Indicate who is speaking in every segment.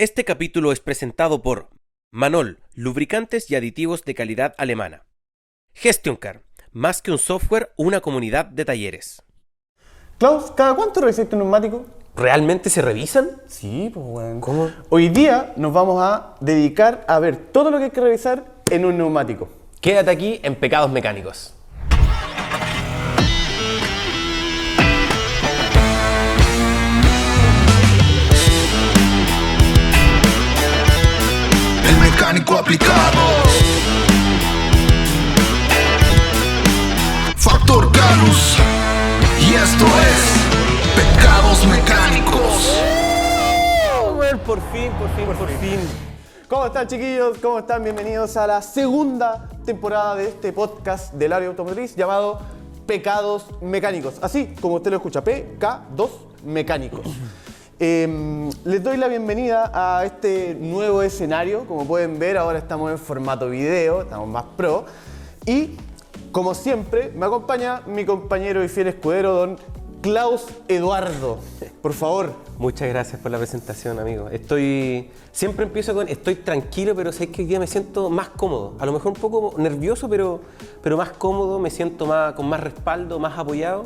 Speaker 1: Este capítulo es presentado por Manol, lubricantes y aditivos de calidad alemana. GestionCar, más que un software, una comunidad de talleres.
Speaker 2: Klaus, ¿cada cuánto revisas tu neumático?
Speaker 1: ¿Realmente se revisan?
Speaker 2: Sí, pues bueno.
Speaker 1: ¿Cómo?
Speaker 2: Hoy día nos vamos a dedicar a ver todo lo que hay que revisar en un neumático.
Speaker 1: Quédate aquí en Pecados Mecánicos.
Speaker 3: El mecánico aplicado. Factor Carus. Y esto es Pecados Mecánicos.
Speaker 1: Por fin.
Speaker 2: ¿Cómo están, chiquillos? ¿Cómo están? Bienvenidos a la segunda temporada de este podcast del área automotriz llamado Pecados Mecánicos. Así como usted lo escucha, PK2 Mecánicos. Les doy la bienvenida a este nuevo escenario. Como pueden ver, ahora estamos en formato video, estamos más pro. Y, como siempre, me acompaña mi compañero y fiel escudero, don Klaus Eduardo. Por favor.
Speaker 1: Muchas gracias por la presentación, amigo. Siempre empiezo con estoy tranquilo, pero sé que hoy día me siento más cómodo. A lo mejor un poco nervioso, pero más cómodo, me siento con más respaldo, más apoyado.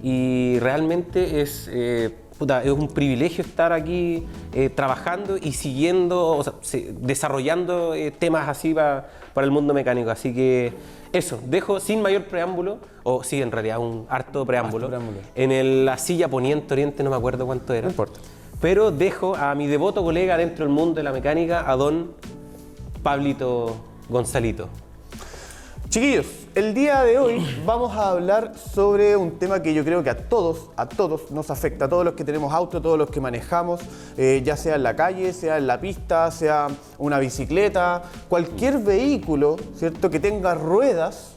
Speaker 1: Y realmente es un privilegio estar aquí trabajando y siguiendo, desarrollando temas así para el mundo mecánico. Así que eso, dejo sin mayor preámbulo, o sí, en realidad un harto preámbulo, en la silla poniente-oriente, no me acuerdo cuánto era.
Speaker 2: No importa.
Speaker 1: Pero dejo a mi devoto colega dentro del mundo de la mecánica, a don Pablito Gonzalito.
Speaker 2: Chiquillos, el día de hoy vamos a hablar sobre un tema que yo creo que a todos nos afecta, a todos los que tenemos auto, a todos los que manejamos, ya sea en la calle, sea en la pista, sea una bicicleta, cualquier vehículo, ¿cierto?, que tenga ruedas,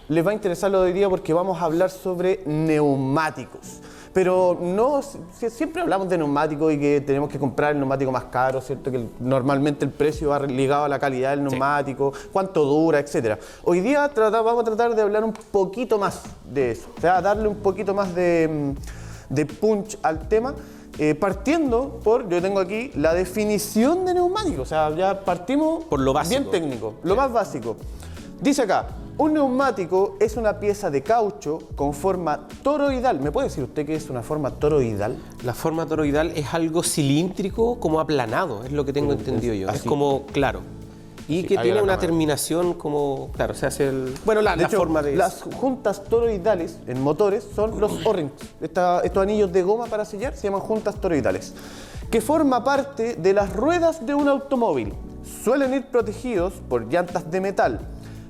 Speaker 2: les va a interesar lo de hoy día porque vamos a hablar sobre neumáticos. Pero no, siempre hablamos de neumáticos y que tenemos que comprar el neumático más caro, ¿cierto? Que normalmente el precio va ligado a la calidad del neumático, cuánto dura, etc. Hoy día vamos a tratar de hablar un poquito más de eso, o sea, darle un poquito más de punch al tema, partiendo yo tengo aquí la definición de neumático, o sea, ya partimos
Speaker 1: por lo básico.
Speaker 2: Bien técnico, lo más básico. Dice acá, un neumático es una pieza de caucho con forma toroidal. ¿Me puede decir usted qué es una forma toroidal?
Speaker 1: La forma toroidal es algo cilíndrico como aplanado, es lo que tengo entendido yo.
Speaker 2: Así.
Speaker 1: Es como, claro. Y
Speaker 2: Sí,
Speaker 1: que
Speaker 2: ahí
Speaker 1: tiene
Speaker 2: va la
Speaker 1: una
Speaker 2: cámara.
Speaker 1: terminación como, claro, se hace el... Bueno,
Speaker 2: De hecho,
Speaker 1: forma de...
Speaker 2: las juntas toroidales en motores son los O-rings. Estos anillos de goma para sellar se llaman juntas toroidales, que forma parte de las ruedas de un automóvil. Suelen ir protegidos por llantas de metal.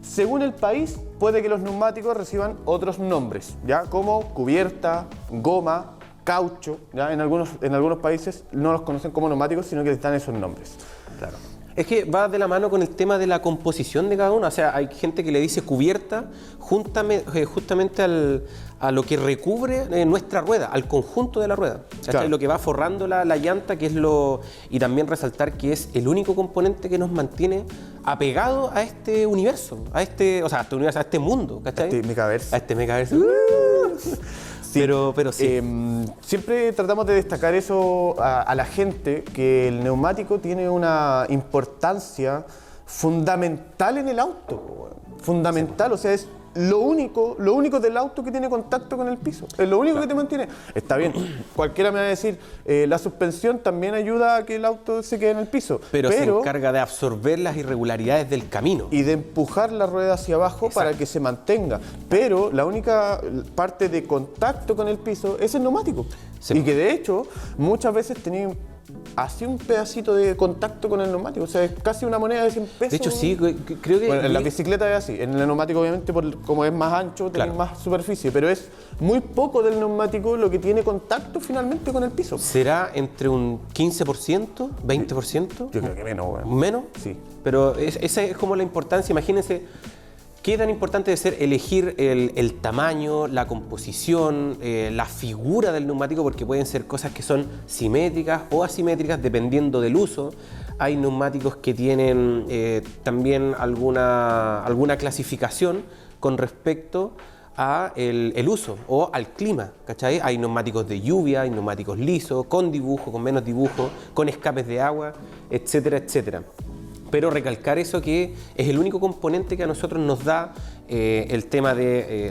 Speaker 2: Según el país, puede que los neumáticos reciban otros nombres, ¿ya? Como cubierta, goma, caucho, ¿ya? En algunos países no los conocen como neumáticos, sino que les dan esos nombres.
Speaker 1: Claro. Es que va de la mano con el tema de la composición de cada uno. O sea, hay gente que le dice cubierta justamente a lo que recubre nuestra rueda, al conjunto de la rueda.
Speaker 2: Claro.
Speaker 1: Lo que va forrando la llanta, que es y también resaltar que es el único componente que nos mantiene apegado a este universo, a este mundo, ¿cachai?
Speaker 2: Este megaverso.
Speaker 1: A este megaverso.
Speaker 2: Sí.
Speaker 1: Pero sí.
Speaker 2: Siempre tratamos de destacar eso a la gente, que el neumático tiene una importancia fundamental en el auto. Fundamental, o sea, es lo único del auto que tiene contacto con el piso. Es lo único que te mantiene. Está bien, cualquiera me va a decir, la suspensión también ayuda a que el auto se quede en el piso.
Speaker 1: Pero se encarga de absorber las irregularidades del camino.
Speaker 2: Y de empujar la rueda hacia abajo. Exacto. Para que se mantenga. Pero la única parte de contacto con el piso es el neumático. Sí. Y que de hecho muchas veces tenía así un pedacito de contacto con el neumático, o sea, es casi una moneda de 100 pesos.
Speaker 1: De hecho, sí, creo que...
Speaker 2: Bueno, en la bicicleta es así, en el neumático obviamente como es más ancho, tiene más superficie, pero es muy poco del neumático lo que tiene contacto finalmente con el piso.
Speaker 1: ¿Será entre un 15%, 20%?
Speaker 2: Yo creo que menos, bueno.
Speaker 1: ¿Menos?
Speaker 2: Sí.
Speaker 1: Pero esa es como la importancia, imagínense, qué tan importante es elegir el tamaño, la composición, la figura del neumático, porque pueden ser cosas que son simétricas o asimétricas dependiendo del uso. Hay neumáticos que tienen también alguna clasificación con respecto a el uso o al clima, ¿cachai? Hay neumáticos de lluvia, hay neumáticos lisos, con dibujo, con menos dibujo, con escapes de agua, etcétera, etcétera. Pero recalcar eso que es el único componente que a nosotros nos da el tema de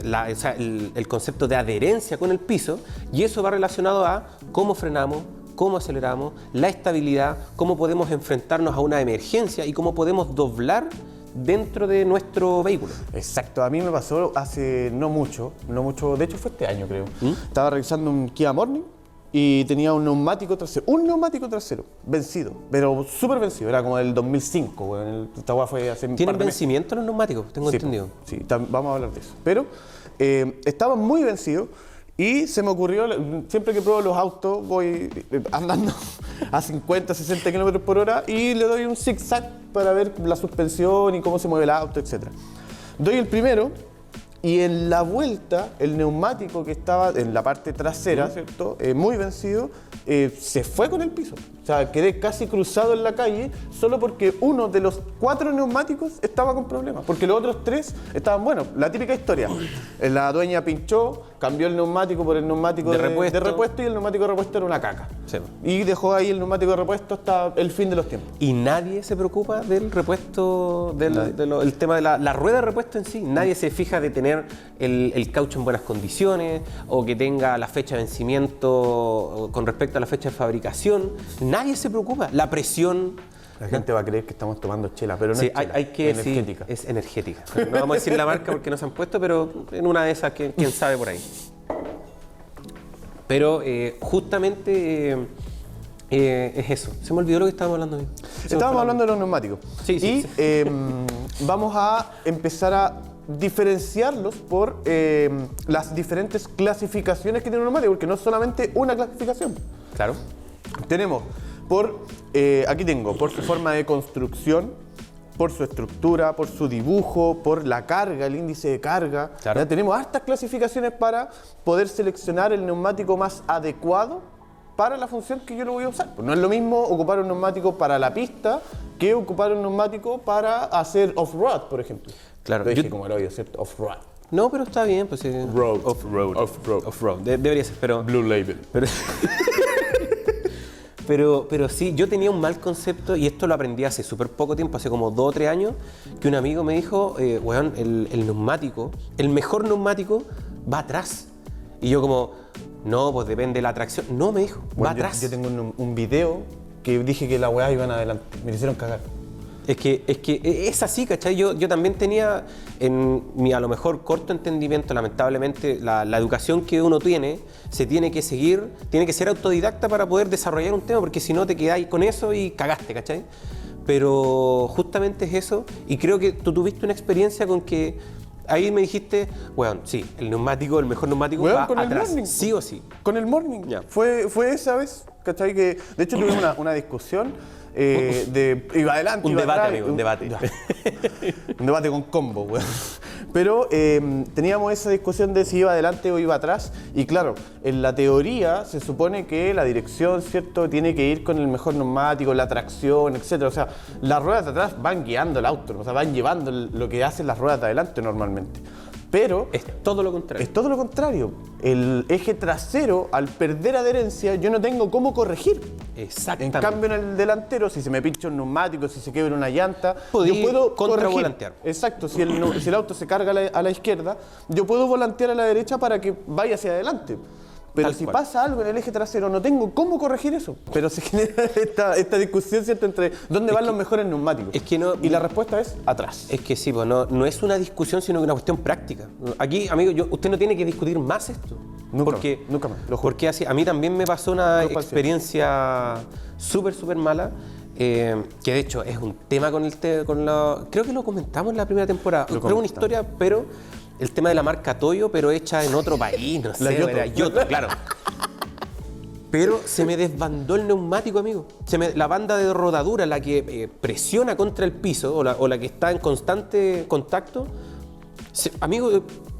Speaker 1: el concepto de adherencia con el piso, y eso va relacionado a cómo frenamos, cómo aceleramos, la estabilidad, cómo podemos enfrentarnos a una emergencia y cómo podemos doblar dentro de nuestro vehículo.
Speaker 2: Exacto, a mí me pasó hace no mucho, de hecho fue este año creo. Estaba revisando un Kia Morning y tenía un neumático trasero, vencido, pero súper vencido, era como del 2005, weón. Esta weá fue hace un par
Speaker 1: ¿Tienen
Speaker 2: de meses.
Speaker 1: vencimiento los neumáticos? Tengo entendido.
Speaker 2: Sí, vamos a hablar de eso. Pero estaba muy vencido y se me ocurrió, siempre que pruebo los autos, voy andando a 50, 60 kilómetros por hora y le doy un zigzag para ver la suspensión y cómo se mueve el auto, etc. Doy el primero y en la vuelta el neumático que estaba en la parte trasera, ¿cierto? Muy vencido, se fue con el piso. O sea, quedé casi cruzado en la calle solo porque uno de los 4 neumáticos estaba con problemas, porque los otros 3 estaban buenos. La típica historia, la dueña pinchó, cambió el neumático por el neumático de repuesto y el neumático de repuesto era una caca.
Speaker 1: Sí.
Speaker 2: Y dejó ahí el neumático de repuesto hasta el fin de los tiempos.
Speaker 1: Y nadie se preocupa del repuesto, el tema de la rueda de repuesto en sí. Nadie se fija de tener el caucho en buenas condiciones o que tenga la fecha de vencimiento con respecto a la fecha de fabricación. Nadie se preocupa. La presión.
Speaker 2: La gente va a creer que estamos tomando chela, pero no
Speaker 1: Sí,
Speaker 2: es chela,
Speaker 1: hay que
Speaker 2: es energética.
Speaker 1: Sí, es energética. No vamos a decir la marca porque no se han puesto, pero en una de esas, quién sabe por ahí. Pero justamente es eso. Se me olvidó lo que estábamos hablando.
Speaker 2: Estábamos hablando de los neumáticos.
Speaker 1: Sí.
Speaker 2: Vamos a empezar a diferenciarlos por las diferentes clasificaciones que tiene un neumático, porque no es solamente una clasificación.
Speaker 1: Claro.
Speaker 2: Tenemos aquí tengo por su forma de construcción, por su estructura, por su dibujo, por la carga, el índice de carga.
Speaker 1: Claro.
Speaker 2: Ya tenemos hartas clasificaciones para poder seleccionar el neumático más adecuado para la función que yo lo voy a usar. Pues no es lo mismo ocupar un neumático para la pista que ocupar un neumático para hacer off-road, por ejemplo.
Speaker 1: Claro.
Speaker 2: Lo dije como el odio, ¿cierto? Off-road.
Speaker 1: No, pero está bien. Pues,
Speaker 2: Road.
Speaker 1: Off-road.
Speaker 2: Off-road.
Speaker 1: Off-road. Debería ser, pero...
Speaker 2: Blue Label.
Speaker 1: Pero sí, yo tenía un mal concepto y esto lo aprendí hace súper poco tiempo, hace como 2 o 3 años, que un amigo me dijo, weón, el neumático, el mejor neumático va atrás. Y yo como, no, pues depende de la tracción. No, me dijo, va atrás.
Speaker 2: Yo tengo un video que dije que la weá iban adelante. Me hicieron cagar.
Speaker 1: Es que es así, ¿cachai? Yo también tenía, en mi a lo mejor corto entendimiento, lamentablemente, la educación que uno tiene, se tiene que seguir, tiene que ser autodidacta para poder desarrollar un tema, porque si no te quedáis con eso y cagaste, ¿cachai? Pero justamente es eso, y creo que tú tuviste una experiencia con que ahí me dijiste, bueno, sí, el mejor neumático
Speaker 2: Weón,
Speaker 1: va
Speaker 2: con el
Speaker 1: atrás,
Speaker 2: Morning.
Speaker 1: sí o sí.
Speaker 2: Con el Morning.
Speaker 1: Ya.
Speaker 2: Fue esa vez, ¿cachai? Que de hecho tuvimos una discusión iba adelante,
Speaker 1: Un
Speaker 2: iba
Speaker 1: debate,
Speaker 2: atrás,
Speaker 1: amigo, un debate.
Speaker 2: Un debate con combo, weón. Pero teníamos esa discusión de si iba adelante o iba atrás. Y claro, en la teoría se supone que la dirección, ¿cierto?, tiene que ir con el mejor neumático, la tracción, etc. O sea, las ruedas de atrás van guiando el auto, o sea, van llevando lo que hacen las ruedas de adelante normalmente. Pero
Speaker 1: Es todo lo contrario.
Speaker 2: es todo lo contrario. El eje trasero, al perder adherencia, yo no tengo cómo corregir. En
Speaker 1: Exactamente.
Speaker 2: cambio, en el delantero, si se me pincha un neumático, si se quiebra una llanta,
Speaker 1: Podí
Speaker 2: yo puedo
Speaker 1: contravolantear.
Speaker 2: corregir. Exacto, si el auto se carga a la izquierda, yo puedo volantear a la derecha para que vaya hacia adelante. Pero
Speaker 1: Tal
Speaker 2: si
Speaker 1: cual.
Speaker 2: pasa algo en el eje trasero, no tengo cómo corregir eso. Pero se genera esta discusión, ¿cierto?, entre dónde van los mejores neumáticos.
Speaker 1: es que no-
Speaker 2: y la respuesta es atrás.
Speaker 1: Es que sí, pues no es una discusión, sino que una cuestión práctica. Aquí, amigo, usted no tiene que discutir más esto.
Speaker 2: Nunca
Speaker 1: porque,
Speaker 2: más, nunca más, lo juro.
Speaker 1: Porque así, a mí también me pasó una
Speaker 2: Lo cual sí.
Speaker 1: experiencia súper mala, que de hecho es un tema creo que lo comentamos en la primera temporada. Creo una
Speaker 2: comentamos.
Speaker 1: historia, pero el tema de la marca Toyo, pero hecha en otro país, no sé,
Speaker 2: La Yoto.
Speaker 1: era Yoto, claro. Pero se me desbandó el neumático, amigo. La banda de rodadura, la que presiona contra el piso o la que está en constante contacto, amigo,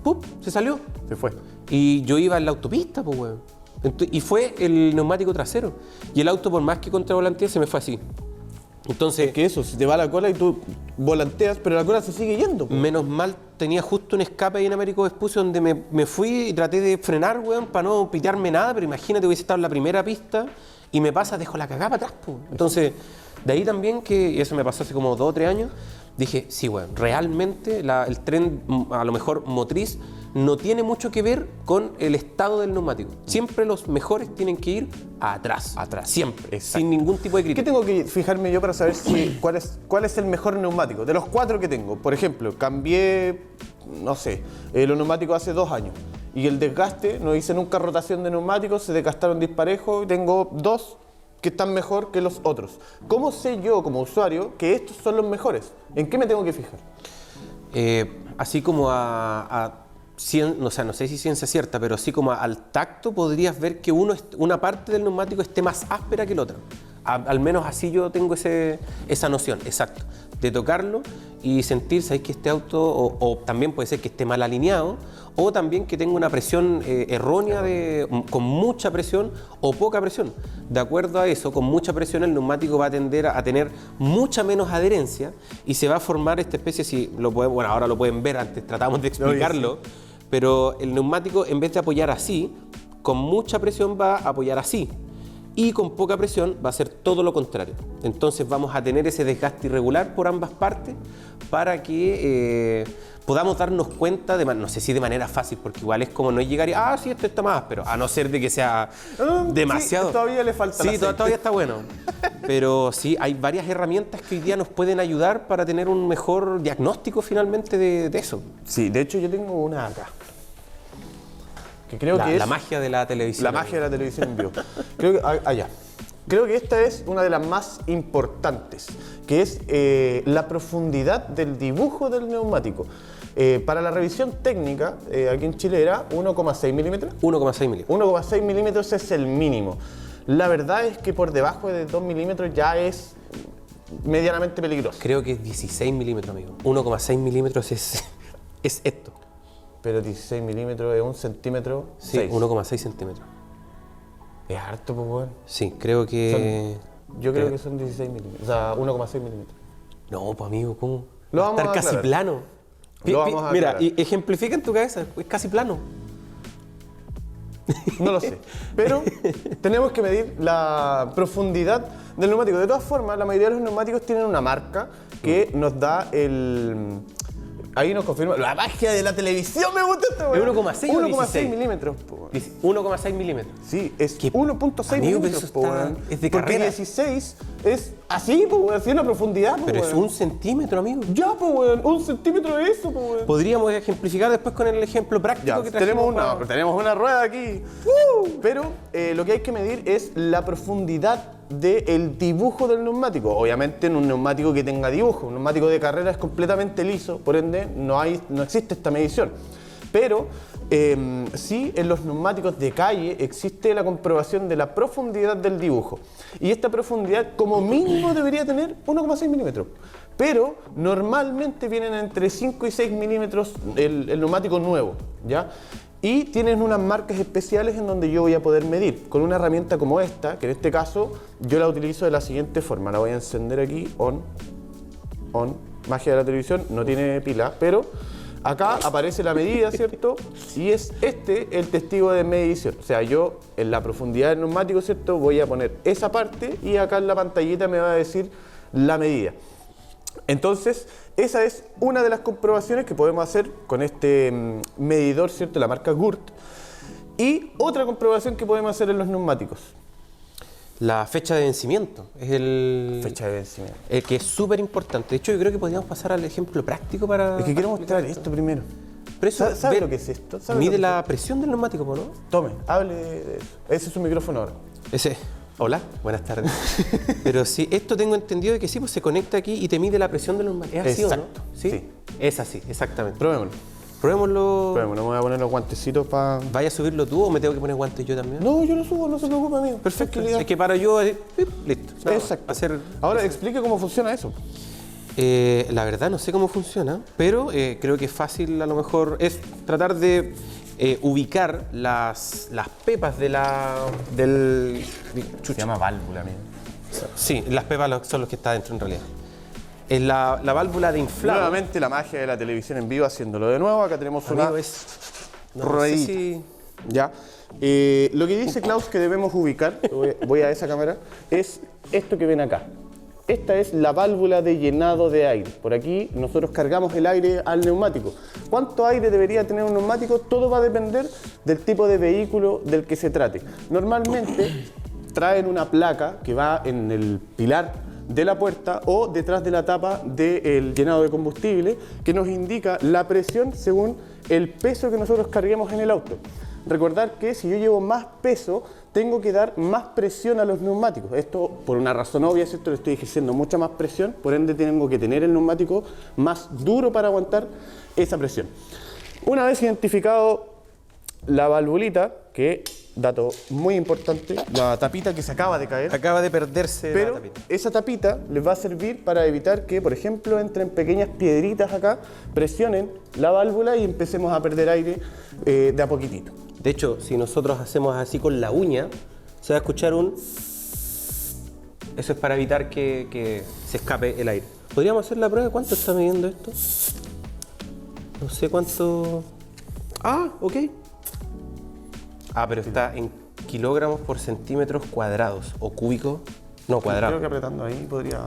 Speaker 1: ¡pum!, se salió.
Speaker 2: Se fue.
Speaker 1: Y yo iba en la autopista, pues, weón. Y fue el neumático trasero. Y el auto, por más que contravolanteé, se me fue así. Entonces,
Speaker 2: Que eso, se te va la cola y tú volanteas, pero la cola se sigue yendo. Po.
Speaker 1: menos mal tenía justo un escape ahí en Américo Vespucio donde me fui y traté de frenar, weón, para no pitearme nada, pero imagínate, hubiese estado en la primera pista y me pasa, dejo la cagada para atrás, po. Entonces, de ahí también que, y eso me pasó hace como 2 o 3 años, dije, sí, weón, realmente el tren, a lo mejor motriz, no tiene mucho que ver con el estado del neumático. Siempre los mejores tienen que ir atrás, siempre,
Speaker 2: Exacto.
Speaker 1: sin ningún tipo de
Speaker 2: ¿Qué
Speaker 1: crítica.
Speaker 2: tengo que fijarme yo para saber cuál es el mejor neumático? De los 4 que tengo, por ejemplo, cambié, no sé, los neumáticos hace 2 años y el desgaste, no hice nunca rotación de neumáticos, se desgastaron disparejo y tengo 2 que están mejor que los otros. ¿Cómo sé yo como usuario que estos son los mejores? ¿En qué me tengo que fijar?
Speaker 1: Así como o sea, no sé si ciencia cierta, pero así como al tacto podrías ver que una parte del neumático esté más áspera que la otra. Al menos así yo tengo esa noción, exacto, de tocarlo y sentir, ¿sabes? Que este auto, o también puede ser que esté mal alineado, o también que tenga una presión errónea, con mucha presión o poca presión. De acuerdo a eso, con mucha presión el neumático va a tender a tener mucha menos adherencia y se va a formar esta especie, bueno, ahora lo pueden ver, antes tratamos de explicarlo, pero el neumático, en vez de apoyar así, con mucha presión va a apoyar así. Y con poca presión va a ser todo lo contrario. Entonces vamos a tener ese desgaste irregular por ambas partes para que podamos darnos cuenta, no sé si de manera fácil, porque igual es como no es llegar y, sí, esto está más áspero, a no ser de que sea demasiado.
Speaker 2: Sí, todavía le falta el
Speaker 1: Sí,
Speaker 2: aceite.
Speaker 1: todavía está bueno. Pero sí, hay varias herramientas que hoy día nos pueden ayudar para tener un mejor diagnóstico finalmente de eso.
Speaker 2: Sí, de hecho yo tengo una acá. Que creo que es
Speaker 1: La magia de la televisión.
Speaker 2: la magia de la televisión en vivo. Creo que, allá. Creo que esta es una de las más importantes, que es la profundidad del dibujo del neumático. Para la revisión técnica, aquí en Chile era 1,6 milímetros.
Speaker 1: 1,6 milímetros.
Speaker 2: 1,6 milímetros es el mínimo. La verdad es que por debajo de 2 milímetros ya es medianamente peligroso.
Speaker 1: Creo que es 16 milímetros, amigo. 1,6 milímetros es esto.
Speaker 2: Pero 16 milímetros es 1 centímetro.
Speaker 1: Sí,
Speaker 2: 6.
Speaker 1: 1,6 centímetros.
Speaker 2: Es harto, pues, weón.
Speaker 1: Sí, creo que...
Speaker 2: Yo creo que son 16 milímetros. O sea, 1,6 milímetros.
Speaker 1: No, pues amigo, ¿cómo?
Speaker 2: Lo
Speaker 1: Va a
Speaker 2: vamos
Speaker 1: estar
Speaker 2: a
Speaker 1: casi
Speaker 2: aclarar.
Speaker 1: plano.
Speaker 2: Lo vamos a
Speaker 1: Mira,
Speaker 2: aclarar.
Speaker 1: ejemplifica en tu cabeza, es casi plano.
Speaker 2: No lo sé. Pero tenemos que medir la profundidad del neumático. De todas formas, la mayoría de los neumáticos tienen una marca que nos da el... Ahí nos confirma la magia de la televisión. Me gusta esto,
Speaker 1: ¿Es
Speaker 2: weón.
Speaker 1: 1,6 o
Speaker 2: 1,6
Speaker 1: 16?
Speaker 2: milímetros. Po, weón.
Speaker 1: Dice 1,6 milímetros.
Speaker 2: Sí, es
Speaker 1: ¿Qué?
Speaker 2: 1,6
Speaker 1: Amigo, pero
Speaker 2: milímetros.
Speaker 1: eso
Speaker 2: po,
Speaker 1: está-
Speaker 2: weón.
Speaker 1: es de
Speaker 2: Porque
Speaker 1: carrera.
Speaker 2: 16 es así, pues, weón, así es la profundidad. Po,
Speaker 1: Pero es
Speaker 2: weón.
Speaker 1: 1 centímetro, amigo.
Speaker 2: Ya, pues, weón, 1 centímetro de eso, pues, weón.
Speaker 1: Podríamos ejemplificar después con el ejemplo práctico
Speaker 2: Ya,
Speaker 1: que trajimos.
Speaker 2: tenemos una rueda aquí. Pero lo que hay que medir es la profundidad del dibujo del neumático. Obviamente en un neumático que tenga dibujo. Un neumático de carrera es completamente liso, por ende no existe esta medición. Pero sí en los neumáticos de calle existe la comprobación de la profundidad del dibujo. Y esta profundidad como mínimo debería tener 1,6 milímetros. Pero normalmente vienen entre 5 y 6 milímetros el neumático nuevo, ¿ya? Y tienen unas marcas especiales en donde yo voy a poder medir con una herramienta como esta, que en este caso yo la utilizo de la siguiente forma. La voy a encender aquí, on, magia de la televisión, no tiene pila, pero acá aparece la medida, ¿cierto? Y es el testigo de medición. O sea, yo en la profundidad del neumático, ¿cierto? Voy a poner esa parte y acá en la pantallita me va a decir la medida. Entonces, esa es una de las comprobaciones que podemos hacer con este medidor, ¿cierto? La marca Gurt. Y otra comprobación que podemos hacer en los neumáticos.
Speaker 1: La fecha de vencimiento es
Speaker 2: Fecha de vencimiento.
Speaker 1: el que es súper importante. De hecho, yo creo que podríamos pasar al ejemplo práctico para...
Speaker 2: Es que quiero mostrar esto primero.
Speaker 1: Pero eso,
Speaker 2: ¿Sabe
Speaker 1: ve-
Speaker 2: lo que es esto? ¿Sabe lo
Speaker 1: Mide
Speaker 2: que es
Speaker 1: la presión del neumático, ¿no?
Speaker 2: Tome, hable de eso. Ese es su micrófono ahora.
Speaker 1: Ese. Hola, buenas tardes. Pero sí, esto tengo entendido de que sí, pues se conecta aquí y te mide la presión del neumático. ¿Es así
Speaker 2: Exacto,
Speaker 1: o no? ¿Sí?
Speaker 2: sí.
Speaker 1: Es así, exactamente.
Speaker 2: Probémoslo.
Speaker 1: Probémoslo.
Speaker 2: Probémoslo. Me voy a poner los guantecitos para...
Speaker 1: ¿Vaya a subirlo tú o me tengo que poner guantes yo también?
Speaker 2: No, yo lo subo, no se preocupe, amigo.
Speaker 1: Perfecto.
Speaker 2: Tranquilidad.
Speaker 1: Es que para yo, listo. Nada más.
Speaker 2: Exacto.
Speaker 1: Hacer,
Speaker 2: Ahora explique cómo funciona eso.
Speaker 1: la verdad no sé cómo funciona, pero creo que es fácil a lo mejor es tratar de ubicar las pepas del...
Speaker 2: Se llama válvula, amigo.
Speaker 1: Sí, las pepas son los que está dentro en realidad. Es la válvula de inflado.
Speaker 2: Nuevamente la magia de la televisión en vivo haciéndolo de nuevo. Acá tenemos una
Speaker 1: Amigo, no sé
Speaker 2: ruedita.
Speaker 1: si-
Speaker 2: ¿Ya? Lo que dice Klaus que debemos ubicar, voy a esa cámara, es esto que ven acá. Esta es la válvula de llenado de aire. Por aquí nosotros cargamos el aire al neumático. ¿Cuánto aire debería tener un neumático? Todo va a depender del tipo de vehículo del que se trate. Normalmente traen una placa que va en el pilar de la puerta o detrás de la tapa del llenado de combustible que nos indica la presión según el peso que nosotros carguemos en el auto. Recordar que si yo llevo más peso, tengo que dar más presión a los neumáticos. Esto por una razón obvia, ¿cierto? Le estoy ejerciendo mucha más presión, por ende tengo que tener el neumático más duro para aguantar esa presión. Una vez identificado la valvulita, que, dato muy importante, la tapita que se acaba de caer,
Speaker 1: Acaba de perderse la
Speaker 2: pero
Speaker 1: tapita.
Speaker 2: esa tapita les va a servir para evitar que, por ejemplo, entren pequeñas piedritas acá, presionen la válvula y empecemos a perder aire de a poquitito.
Speaker 1: De hecho, si nosotros hacemos así con la uña, se va a escuchar un... Eso es para evitar que se escape el aire. ¿Podríamos hacer la prueba? ¿Cuánto está midiendo esto? No sé cuánto... Ah, ok. Ah, pero está en kilogramos por centímetros cuadrados o cúbicos. No, cuadrados.
Speaker 2: Creo que apretando ahí podrías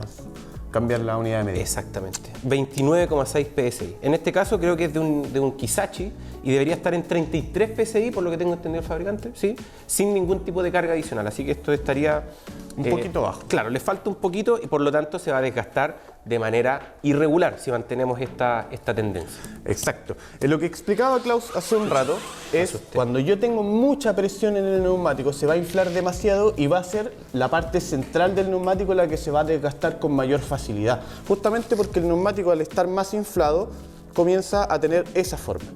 Speaker 2: cambiar la unidad de medida.
Speaker 1: Exactamente. 29,6 PSI. En este caso creo que es de un Kisachi y debería estar en 33 PSI, por lo que tengo entendido el fabricante, ¿sí? Sin ningún tipo de carga adicional. Así que esto estaría...
Speaker 2: Un poquito bajo.
Speaker 1: Claro, le falta un poquito y por lo tanto se va a desgastar de manera irregular si mantenemos esta tendencia.
Speaker 2: Exacto. Lo que explicaba Klaus hace un rato es cuando yo tengo mucha presión en el neumático, se va a inflar demasiado y va a ser la parte central del neumático la que se va a desgastar con mayor facilidad. Justamente porque el neumático, al estar más inflado, comienza a tener esa forma.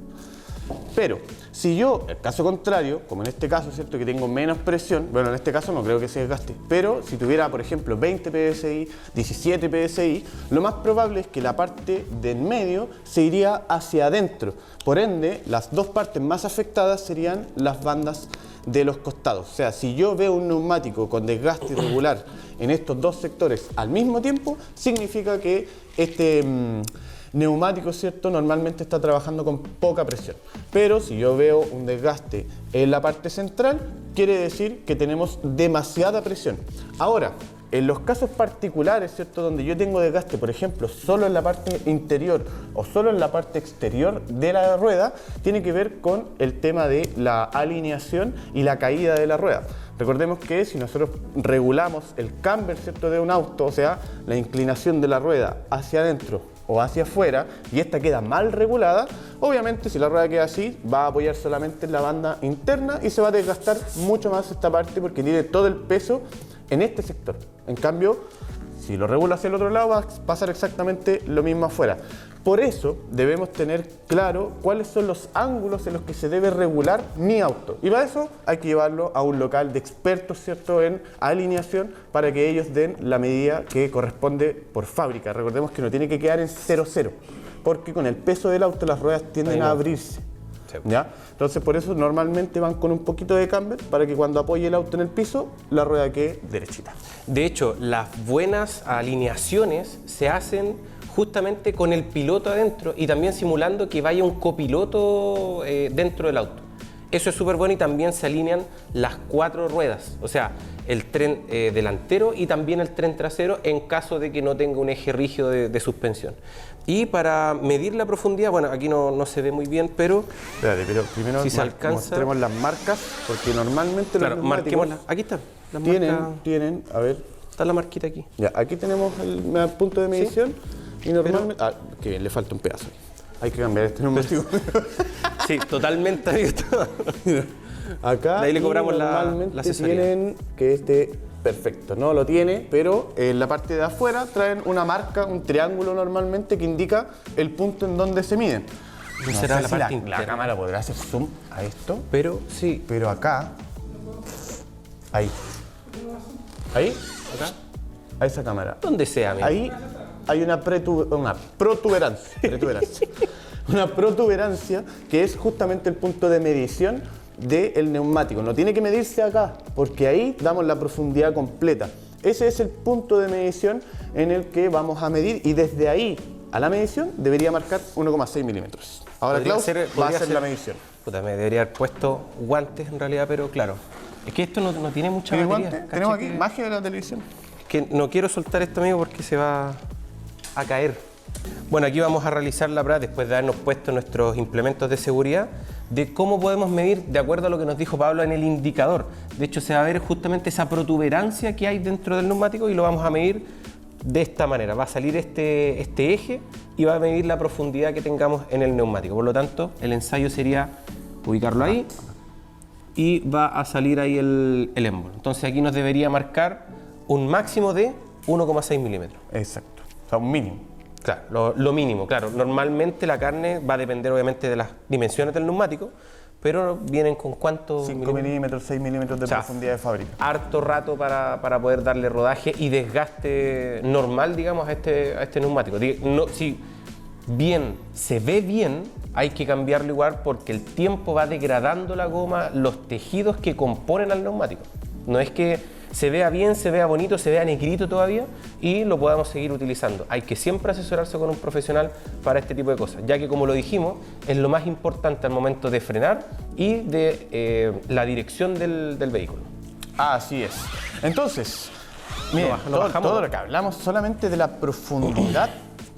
Speaker 2: Pero si yo, el caso contrario, como en este caso, ¿cierto? Que tengo menos presión, bueno, en este caso no creo que se desgaste, pero si tuviera, por ejemplo, 20 PSI, 17 PSI, lo más probable es que la parte de en medio se iría hacia adentro. Por ende, las dos partes más afectadas serían las bandas de los costados. O sea, si yo veo un neumático con desgaste irregular en estos dos sectores al mismo tiempo, significa que este neumático, ¿cierto?, normalmente está trabajando con poca presión. Pero si yo veo un desgaste en la parte central, quiere decir que tenemos demasiada presión. Ahora, en los casos particulares, ¿cierto?, donde yo tengo desgaste, por ejemplo, solo en la parte interior o solo en la parte exterior de la rueda, tiene que ver con el tema de la alineación y la caída de la rueda. Recordemos que si nosotros regulamos el camber, ¿cierto?, de un auto, o sea, la inclinación de la rueda hacia adentro o hacia afuera, y esta queda mal regulada, obviamente si la rueda queda así, va a apoyar solamente en la banda interna y se va a desgastar mucho más esta parte porque tiene todo el peso en este sector. En cambio, si lo regulo hacia el otro lado, va a pasar exactamente lo mismo afuera. Por eso debemos tener claro cuáles son los ángulos en los que se debe regular mi auto. Y para eso hay que llevarlo a un local de expertos, ¿cierto?, en alineación para que ellos den la medida que corresponde por fábrica. Recordemos que no tiene que quedar en 0,0, porque con el peso del auto las ruedas tienden a abrirse. ¿Ya? Entonces por eso normalmente van con un poquito de camber para que cuando apoye el auto en el piso, la rueda quede derechita.
Speaker 1: De hecho, las buenas alineaciones se hacen justamente con el piloto adentro y también simulando que vaya un copiloto dentro del auto. Eso es súper bueno y también se alinean las 4 ruedas, o sea, el tren delantero y también el tren trasero en caso de que no tenga un eje rígido de suspensión. Y para medir la profundidad, bueno, aquí no se ve muy bien, pero...
Speaker 2: Espérate, pero primero
Speaker 1: si se alcanza...
Speaker 2: mostremos las marcas, porque normalmente
Speaker 1: Claro,
Speaker 2: los neumáticos
Speaker 1: marquémosla. Aquí está. La marca,
Speaker 2: tienen, a ver,
Speaker 1: está la marquita aquí.
Speaker 2: ya, aquí tenemos el punto de medición y normalmente... que bien, le falta un pedazo. Hay que cambiar este neumático.
Speaker 1: Sí, totalmente abierto.
Speaker 2: Acá
Speaker 1: De ahí le cobramos
Speaker 2: y
Speaker 1: la
Speaker 2: normalmente
Speaker 1: asesoría.
Speaker 2: tienen que esté perfecto. No lo tiene, pero en la parte de afuera traen una marca, un triángulo normalmente que indica el punto en donde se miden.
Speaker 1: No
Speaker 2: No
Speaker 1: será
Speaker 2: sé
Speaker 1: la
Speaker 2: si
Speaker 1: parte
Speaker 2: la
Speaker 1: interna.
Speaker 2: cámara podrá hacer zoom a esto,
Speaker 1: Pero sí,
Speaker 2: pero acá, ahí,
Speaker 1: acá,
Speaker 2: a esa cámara.
Speaker 1: donde sea, amigo.
Speaker 2: Ahí hay una protuberancia. Una protuberancia que es justamente el punto de medición del neumático. No tiene que medirse acá, porque ahí damos la profundidad completa. ese es el punto de medición en el que vamos a medir y desde ahí a la medición debería marcar 1,6 milímetros. Ahora Klaus va a hacer la medición.
Speaker 1: Puta, me debería haber puesto guantes en realidad, pero claro. Es que esto no tiene mucha
Speaker 2: ¿Tiene
Speaker 1: batería.
Speaker 2: guante? Tenemos aquí magia de la televisión.
Speaker 1: Es que no quiero soltar esto, amigo, porque se va a caer. Bueno, aquí vamos a realizar la prueba, después de habernos puesto nuestros implementos de seguridad, de cómo podemos medir de acuerdo a lo que nos dijo Pablo en el indicador. De hecho, se va a ver justamente esa protuberancia que hay dentro del neumático y lo vamos a medir de esta manera. Va a salir este eje y va a medir la profundidad que tengamos en el neumático. Por lo tanto, el ensayo sería ubicarlo ahí y va a salir ahí el émbolo. Entonces aquí nos debería marcar un máximo de 1,6 milímetros.
Speaker 2: Exacto, o sea, un mínimo.
Speaker 1: Claro, lo mínimo, claro. Normalmente la carne va a depender obviamente de las dimensiones del neumático, pero vienen con cuántos
Speaker 2: 5 milímetros, 6 milímetros de profundidad de fábrica.
Speaker 1: Harto rato para poder darle rodaje y desgaste normal, digamos, a este neumático. No, si bien se ve bien, hay que cambiarlo igual porque el tiempo va degradando la goma, los tejidos que componen al neumático. No es que se vea bien, se vea bonito, se vea negrito todavía y lo podamos seguir utilizando. Hay que siempre asesorarse con un profesional para este tipo de cosas, ya que como lo dijimos, es lo más importante al momento de frenar y de la dirección del vehículo.
Speaker 2: Así es. Entonces, miren, todo lo que hablamos solamente de la profundidad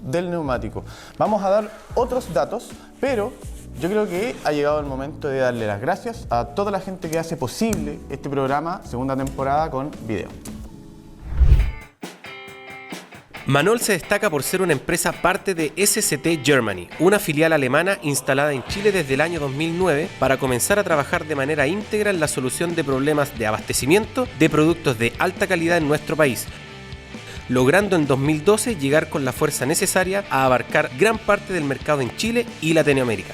Speaker 2: del neumático. Vamos a dar otros datos, pero yo creo que ha llegado el momento de darle las gracias a toda la gente que hace posible este programa, segunda temporada con video.
Speaker 1: Manol se destaca por ser una empresa parte de SCT Germany, una filial alemana instalada en Chile desde el año 2009 para comenzar a trabajar de manera íntegra en la solución de problemas de abastecimiento de productos de alta calidad en nuestro país, logrando en 2012 llegar con la fuerza necesaria a abarcar gran parte del mercado en Chile y Latinoamérica.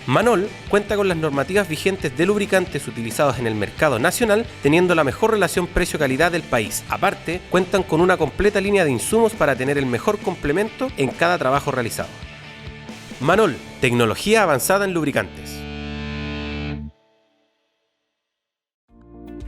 Speaker 1: Manol cuenta con las normativas vigentes de lubricantes utilizados en el mercado nacional, teniendo la mejor relación precio-calidad del país. Aparte, cuentan con una completa línea de insumos para tener el mejor complemento en cada trabajo realizado. Manol, tecnología avanzada en lubricantes.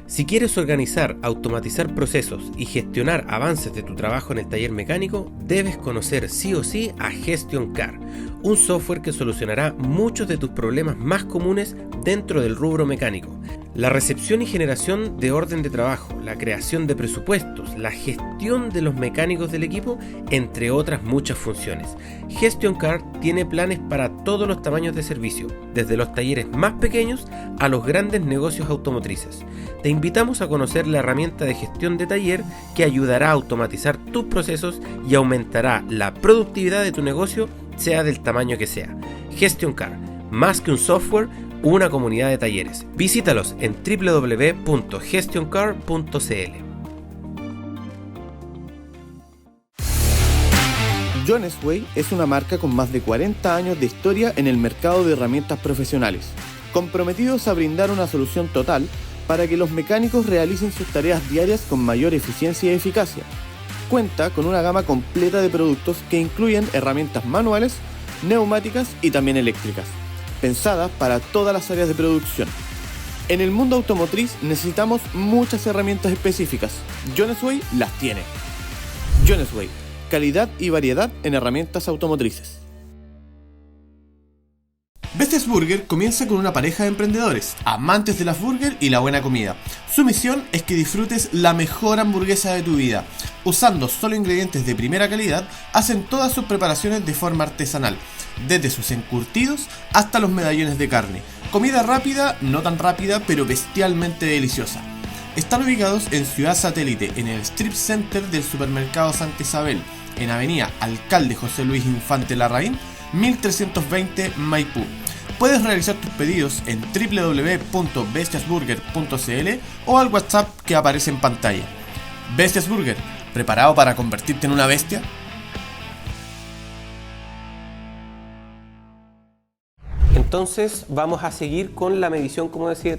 Speaker 1: Si quieres organizar, automatizar procesos y gestionar avances de tu trabajo en el taller mecánico, debes conocer sí o sí a GestionCar, un software que solucionará muchos de tus problemas más comunes dentro del rubro mecánico. La recepción y generación de orden de trabajo, la creación de presupuestos, la gestión de los mecánicos del equipo, entre otras muchas funciones. GestionCar tiene planes para todos los tamaños de servicio, desde los talleres más pequeños a los grandes negocios automotrices. Te invitamos a conocer la herramienta de gestión de taller que ayudará a automatizar tus procesos y aumentará la productividad de tu negocio, sea del tamaño que sea. GestionCar, más que un software, una comunidad de talleres. Visítalos en www.gestioncar.cl.
Speaker 2: Jonesway es una marca con más de 40 años de historia en el mercado de herramientas profesionales, comprometidos a brindar una solución total para que los mecánicos realicen sus tareas diarias con mayor eficiencia y eficacia. Cuenta con una gama completa de productos que incluyen herramientas manuales, neumáticas y también eléctricas, pensadas para todas las áreas de producción. En el mundo automotriz necesitamos muchas herramientas específicas. Jonesway las tiene. Jonesway, calidad y variedad en herramientas automotrices. Bestias Burger comienza con una pareja de emprendedores, amantes de las burgers y la buena comida. Su misión es que disfrutes la mejor hamburguesa de tu vida. Usando solo ingredientes de primera calidad, hacen todas sus preparaciones de forma artesanal, desde sus encurtidos hasta los medallones de carne. Comida rápida, no tan rápida, pero bestialmente deliciosa. Están ubicados en Ciudad Satélite, en el Strip Center del Supermercado Santa Isabel, en Avenida Alcalde José Luis Infante Larraín, 1320 Maipú. Puedes realizar tus pedidos en www.bestiasburger.cl o al WhatsApp que aparece en pantalla. Bestias Burger, ¿preparado para convertirte en una bestia?
Speaker 1: Entonces vamos a seguir con la medición,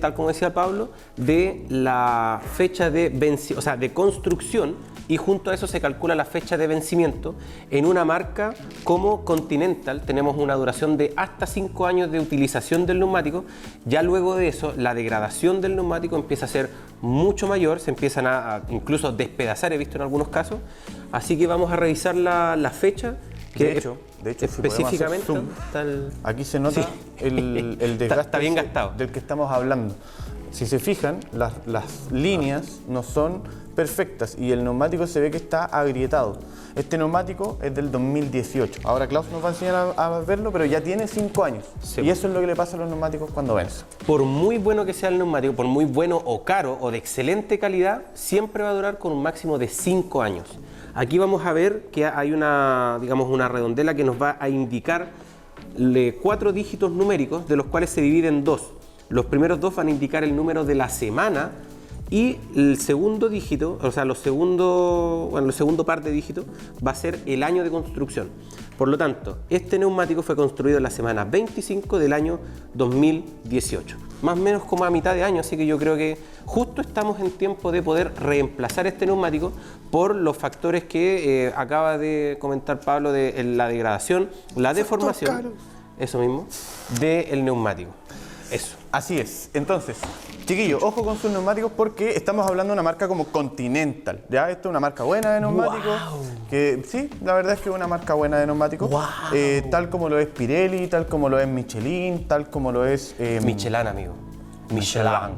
Speaker 1: tal como decía Pablo, de la fecha de construcción y junto a eso se calcula la fecha de vencimiento. En una marca como Continental tenemos una duración de hasta 5 años de utilización del neumático. Ya luego de eso, la degradación del neumático empieza a ser mucho mayor, se empiezan a incluso despedazar, he visto en algunos casos. Así que vamos a revisar la fecha. Que
Speaker 2: de hecho,
Speaker 1: específicamente
Speaker 2: si
Speaker 1: está
Speaker 2: aquí se nota
Speaker 1: sí.
Speaker 2: el desgaste
Speaker 1: está bien gastado.
Speaker 2: del que estamos hablando. Si se fijan, las líneas no son perfectas y el neumático se ve que está agrietado. Este neumático es del 2018. Ahora Klaus nos va a enseñar a verlo, pero ya tiene 5 años. Sí. Y eso es lo que le pasa a los neumáticos cuando vencen.
Speaker 1: Por muy bueno que sea el neumático, por muy bueno o caro o de excelente calidad, siempre va a durar con un máximo de 5 años. Aquí vamos a ver que hay una redondela que nos va a indicar 4 dígitos numéricos, de los cuales se dividen 2. Los primeros 2 van a indicar el número de la semana y el segundo dígito, o sea, el segundo par de dígitos va a ser el año de construcción. Por lo tanto, este neumático fue construido en la semana 25 del año 2018. Más o menos como a mitad de año, así que yo creo que justo estamos en tiempo de poder reemplazar este neumático por los factores que acaba de comentar Pablo de la degradación, la deformación, eso mismo, del neumático. Eso.
Speaker 2: Así es. Entonces, chiquillos, ojo con sus neumáticos porque estamos hablando de una marca como Continental. ¿Ya? Esto es una marca buena de neumáticos. Wow. Que sí, la verdad es que es una marca buena de neumáticos. Wow. Tal como lo es Pirelli, tal como lo es Michelin, tal como lo es...
Speaker 1: Michelin, amigo. Michelin.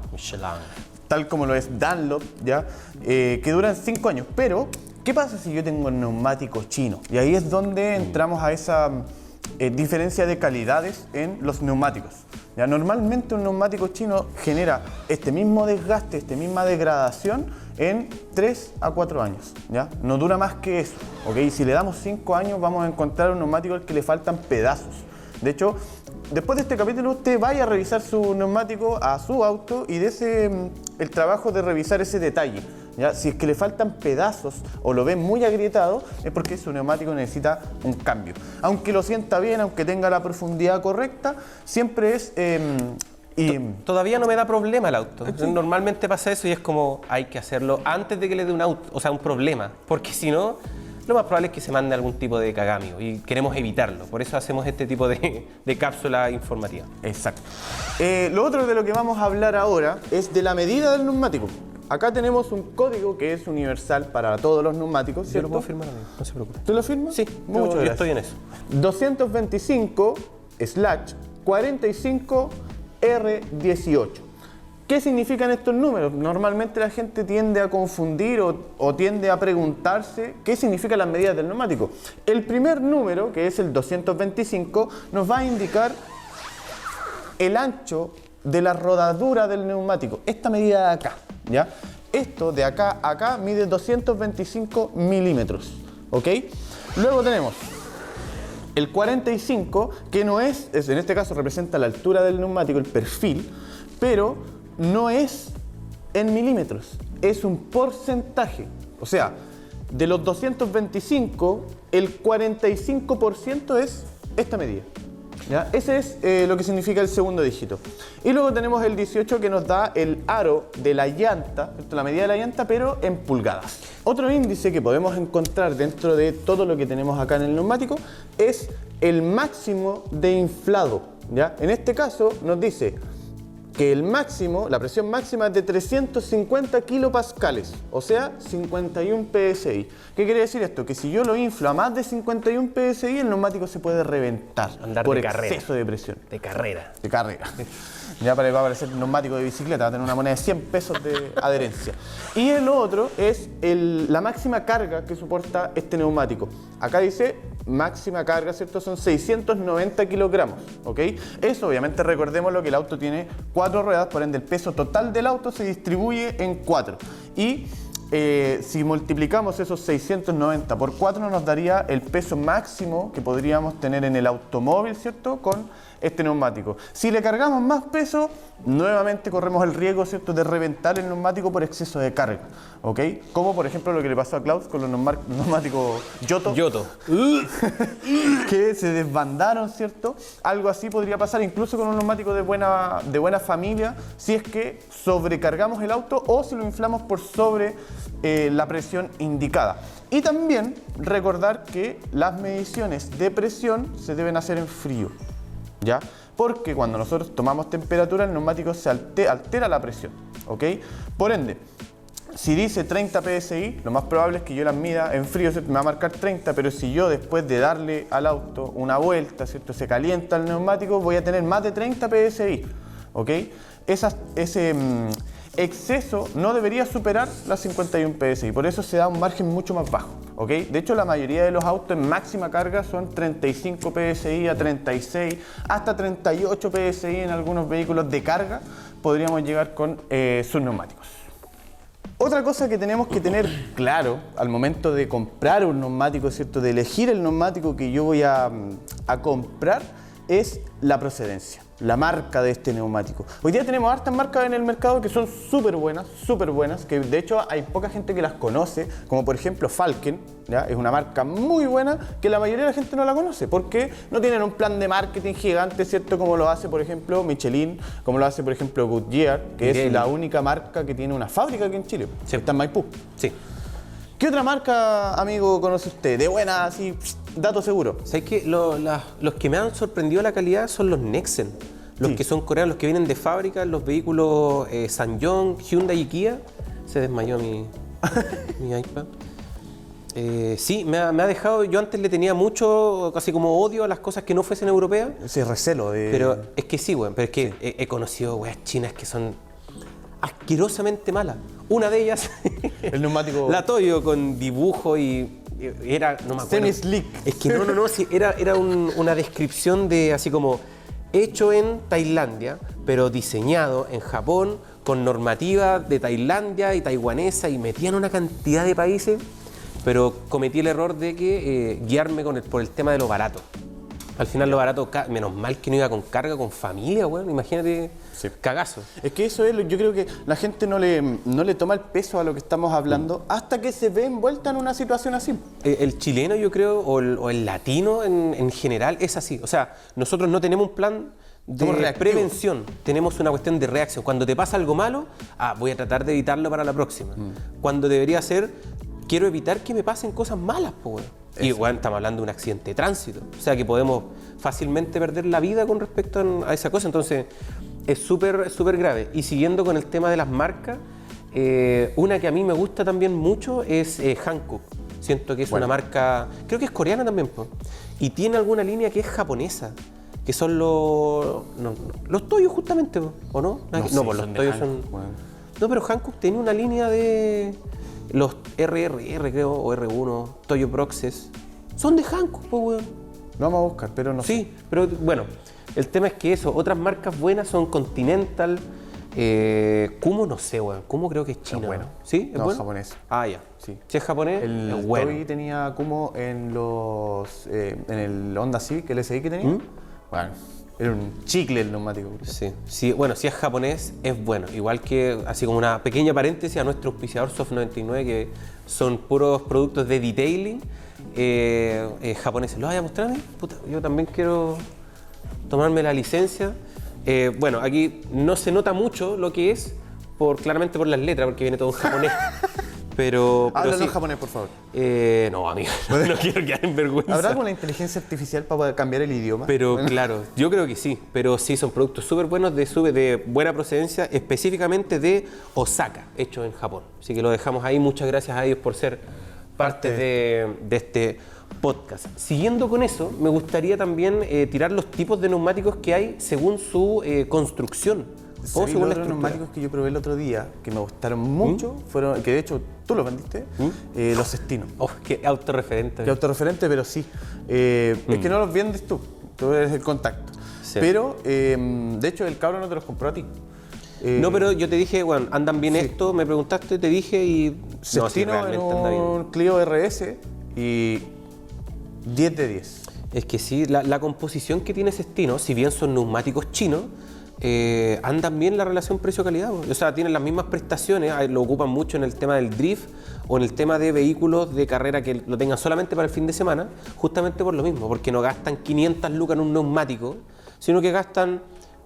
Speaker 2: Tal como lo es Dunlop, ¿ya? Que duran 5 años. Pero, ¿qué pasa si yo tengo neumáticos chinos? Y ahí es donde entramos a esa diferencia de calidades en los neumáticos. ¿Ya? Normalmente un neumático chino genera este mismo desgaste, esta misma degradación en 3 a 4 años. ¿Ya? No dura más que eso. ¿Okay? Si le damos 5 años vamos a encontrar un neumático al que le faltan pedazos. De hecho, después de este capítulo usted vaya a revisar su neumático a su auto y dése el trabajo de revisar ese detalle. ¿Ya? Si es que le faltan pedazos o lo ven muy agrietado, es porque su neumático necesita un cambio. Aunque lo sienta bien, aunque tenga la profundidad correcta, siempre es...
Speaker 1: Todavía no me da problema el auto. Sí. Normalmente pasa eso y es como hay que hacerlo antes de que le dé un problema. Porque si no, lo más probable es que se mande algún tipo de cagamigo y queremos evitarlo. Por eso hacemos este tipo de cápsula informativa.
Speaker 2: Exacto. Lo otro de lo que vamos a hablar ahora es de la medida del neumático. Acá tenemos un código que es universal para todos los neumáticos, ¿cierto?
Speaker 1: Yo lo puedo firmar, amigo, no se preocupe.
Speaker 2: ¿Tú lo firmas?
Speaker 1: Sí,
Speaker 2: mucho
Speaker 1: yo estoy en eso.
Speaker 2: 225/45R18. ¿Qué significan estos números? Normalmente la gente tiende a confundir o tiende a preguntarse qué significan las medidas del neumático. El primer número, que es el 225, nos va a indicar el ancho de la rodadura del neumático. Esta medida de acá, ¿ya? Esto de acá a acá mide 225 milímetros, ¿ok? Luego tenemos el 45, que no es, en este caso representa la altura del neumático, el perfil, pero no es en milímetros, es un porcentaje. O sea, de los 225, el 45% es esta medida. ¿Ya? Ese es lo que significa el segundo dígito. Y luego tenemos el 18 que nos da el aro de la llanta, la medida de la llanta, pero en pulgadas. Otro índice que podemos encontrar dentro de todo lo que tenemos acá en el neumático es el máximo de inflado. ¿Ya? En este caso nos dice que el máximo, la presión máxima es de 350 kilopascales, o sea, 51 psi. ¿Qué quiere decir esto? Que si yo lo inflo a más de 51 psi, el neumático se puede reventar.
Speaker 1: Andar
Speaker 2: por
Speaker 1: de carrera.
Speaker 2: Exceso de presión.
Speaker 1: De carrera.
Speaker 2: De carrera. Ya va a aparecer un neumático de bicicleta, va a tener una moneda de 100 pesos de adherencia. Y el otro es la máxima carga que soporta este neumático. Acá dice máxima carga, ¿cierto? Son 690 kilogramos, ¿ok? Eso obviamente recordemos lo que el auto tiene 4 ruedas, por ende el peso total del auto se distribuye en 4. Y si multiplicamos esos 690 por 4 nos daría el peso máximo que podríamos tener en el automóvil, ¿cierto? Con este neumático. Si le cargamos más peso, nuevamente corremos el riesgo, ¿cierto?, de reventar el neumático por exceso de carga, ¿ok? Como por ejemplo lo que le pasó a Klaus con los neumáticos Yoto. Que se desbandaron, ¿cierto? Algo así podría pasar incluso con un neumático de buena familia si es que sobrecargamos el auto o si lo inflamos por sobre la presión indicada. Y también recordar que las mediciones de presión se deben hacer en frío, ¿ya? Porque cuando nosotros tomamos temperatura, el neumático se altera la presión, ¿ok? Por ende, si dice 30 PSI, lo más probable es que yo las mida en frío, ¿cierto? Me va a marcar 30, pero si yo después de darle al auto una vuelta, ¿cierto? Se calienta el neumático, voy a tener más de 30 PSI, ¿ok? Ese exceso no debería superar las 51 PSI, por eso se da un margen mucho más bajo, ¿ok? De hecho, la mayoría de los autos en máxima carga son 35 PSI a 36, hasta 38 PSI en algunos vehículos de carga podríamos llegar con sus neumáticos. Otra cosa que tenemos que tener claro al momento de comprar un neumático, ¿cierto? De elegir el neumático que yo voy a comprar es la procedencia, la marca de este neumático. Hoy día tenemos hartas marcas en el mercado que son súper buenas, que de hecho hay poca gente que las conoce, como por ejemplo Falken, ¿ya? Es una marca muy buena que la mayoría de la gente no la conoce porque no tienen un plan de marketing gigante, ¿cierto? Como lo hace por ejemplo Michelin, como lo hace por ejemplo Goodyear, que es la única marca que tiene una fábrica aquí en Chile,
Speaker 1: Sí.
Speaker 2: está en Maipú.
Speaker 1: Sí.
Speaker 2: ¿Qué otra marca, amigo, conoce usted? De buena, así, dato seguro.
Speaker 1: ¿Sabes qué? Los que me han sorprendido la calidad son los Nexen. Los
Speaker 2: Sí.
Speaker 1: que son coreanos, los que vienen de fábrica, los vehículos Ssangyong, Hyundai y Kia. Se desmayó mi iPad. Sí, me ha dejado. Yo antes le tenía mucho, casi como odio a las cosas que no fuesen europeas.
Speaker 2: Ese recelo de...
Speaker 1: Pero es que sí, weón. Pero es que he conocido weas chinas que son asquerosamente malas. Una de ellas,
Speaker 2: El neumático...
Speaker 1: la Toyo con dibujo y era, no me acuerdo.
Speaker 2: Semi-slick.
Speaker 1: Es que no, sí, era una descripción de así como hecho en Tailandia, pero diseñado en Japón con normativa de Tailandia y taiwanesa y metían una cantidad de países, pero cometí el error de que guiarme por el tema de lo barato. Al final lo barato, menos mal que no iba con carga, con familia, weón, imagínate,
Speaker 2: Sí.
Speaker 1: cagazo.
Speaker 2: Es que eso es, yo creo que la gente no le toma el peso a lo que estamos hablando hasta que se ve envuelta en una situación así.
Speaker 1: El chileno, yo creo, o el latino en general es así. O sea, nosotros no tenemos un plan
Speaker 2: Somos
Speaker 1: de
Speaker 2: reactivos.
Speaker 1: prevención, tenemos una cuestión de reacción. Cuando te pasa algo malo, voy a tratar de evitarlo para la próxima. Cuando debería ser, quiero evitar que me pasen cosas malas, pues, weón. Y bueno, estamos hablando de un accidente de tránsito. O sea, que podemos fácilmente perder la vida con respecto a esa cosa. Entonces, es súper grave. Y siguiendo con el tema de las marcas, una que a mí me gusta también mucho es Hankook. Siento que es una marca, creo que es coreana también, po. Y tiene alguna línea que es japonesa, que son los Toyo justamente, po, ¿o no?
Speaker 2: No sé,
Speaker 1: Pues los
Speaker 2: son de
Speaker 1: Toyo
Speaker 2: Hankook,
Speaker 1: son...
Speaker 2: weón.
Speaker 1: No, pero Hankook tiene una línea de los RRR, creo, o R1, Toyo Proxes. Son de Hankook, po, weón.
Speaker 2: Lo vamos a buscar, pero no sé.
Speaker 1: Sí, pero bueno, el tema es que eso, otras marcas buenas son Continental, Kumo no sé, weón. Kumo creo que es chino.
Speaker 2: bueno.
Speaker 1: ¿Sí? ¿Es
Speaker 2: No,
Speaker 1: bueno?
Speaker 2: japonés.
Speaker 1: Ah, ya.
Speaker 2: Sí.
Speaker 1: Si es japonés,
Speaker 2: El
Speaker 1: es bueno.
Speaker 2: Toy tenía como en el Honda Civic, el SI que tenía. Bueno, era un chicle el neumático.
Speaker 1: Sí, bueno, si es japonés, es bueno. Igual que, así como una pequeña paréntesis, a nuestro auspiciador Soft99, que son puros productos de detailing japoneses. ¿Los vas a mostrar a mí? Puta, yo también quiero tomarme la licencia. Bueno, aquí no se nota mucho lo que es, claramente por las letras, porque viene todo en japonés. Pero
Speaker 2: Háblalo
Speaker 1: sí.
Speaker 2: en japonés, por favor.
Speaker 1: No, amigo, no quiero quedar en vergüenza.
Speaker 2: ¿Habrá alguna inteligencia artificial para poder cambiar el idioma?
Speaker 1: Pero
Speaker 2: Bueno,
Speaker 1: claro, yo creo que sí, pero sí son productos súper buenos, de buena procedencia, específicamente de Osaka, hechos en Japón. Así que lo dejamos ahí, muchas gracias a ellos por ser parte de este podcast. Siguiendo con eso, me gustaría también tirar los tipos de neumáticos que hay según su construcción. O
Speaker 2: ¿sabéis
Speaker 1: según
Speaker 2: los
Speaker 1: la
Speaker 2: otros
Speaker 1: estructura.
Speaker 2: neumáticos que yo probé el otro día, que me gustaron mucho, fueron, que de hecho tú los vendiste, los Cestino.
Speaker 1: Oh, qué autorreferente.
Speaker 2: Que autorreferente, pero sí. Es que no los vendes tú eres el contacto.
Speaker 1: Sí.
Speaker 2: Pero, de hecho, el cabro no te los compró a ti.
Speaker 1: No, pero yo te dije, bueno, andan bien esto, me preguntaste, te dije y... No, sí,
Speaker 2: Cestino en
Speaker 1: realmente anda bien.
Speaker 2: un Clio RS y 10 de 10.
Speaker 1: Es que sí, la composición que tiene Cestino, si bien son neumáticos chinos, andan bien la relación precio-calidad. O sea, tienen las mismas prestaciones, lo ocupan mucho en el tema del drift o en el tema de vehículos de carrera que lo tengan solamente para el fin de semana, justamente por lo mismo, porque no gastan 500 lucas en un neumático, sino que gastan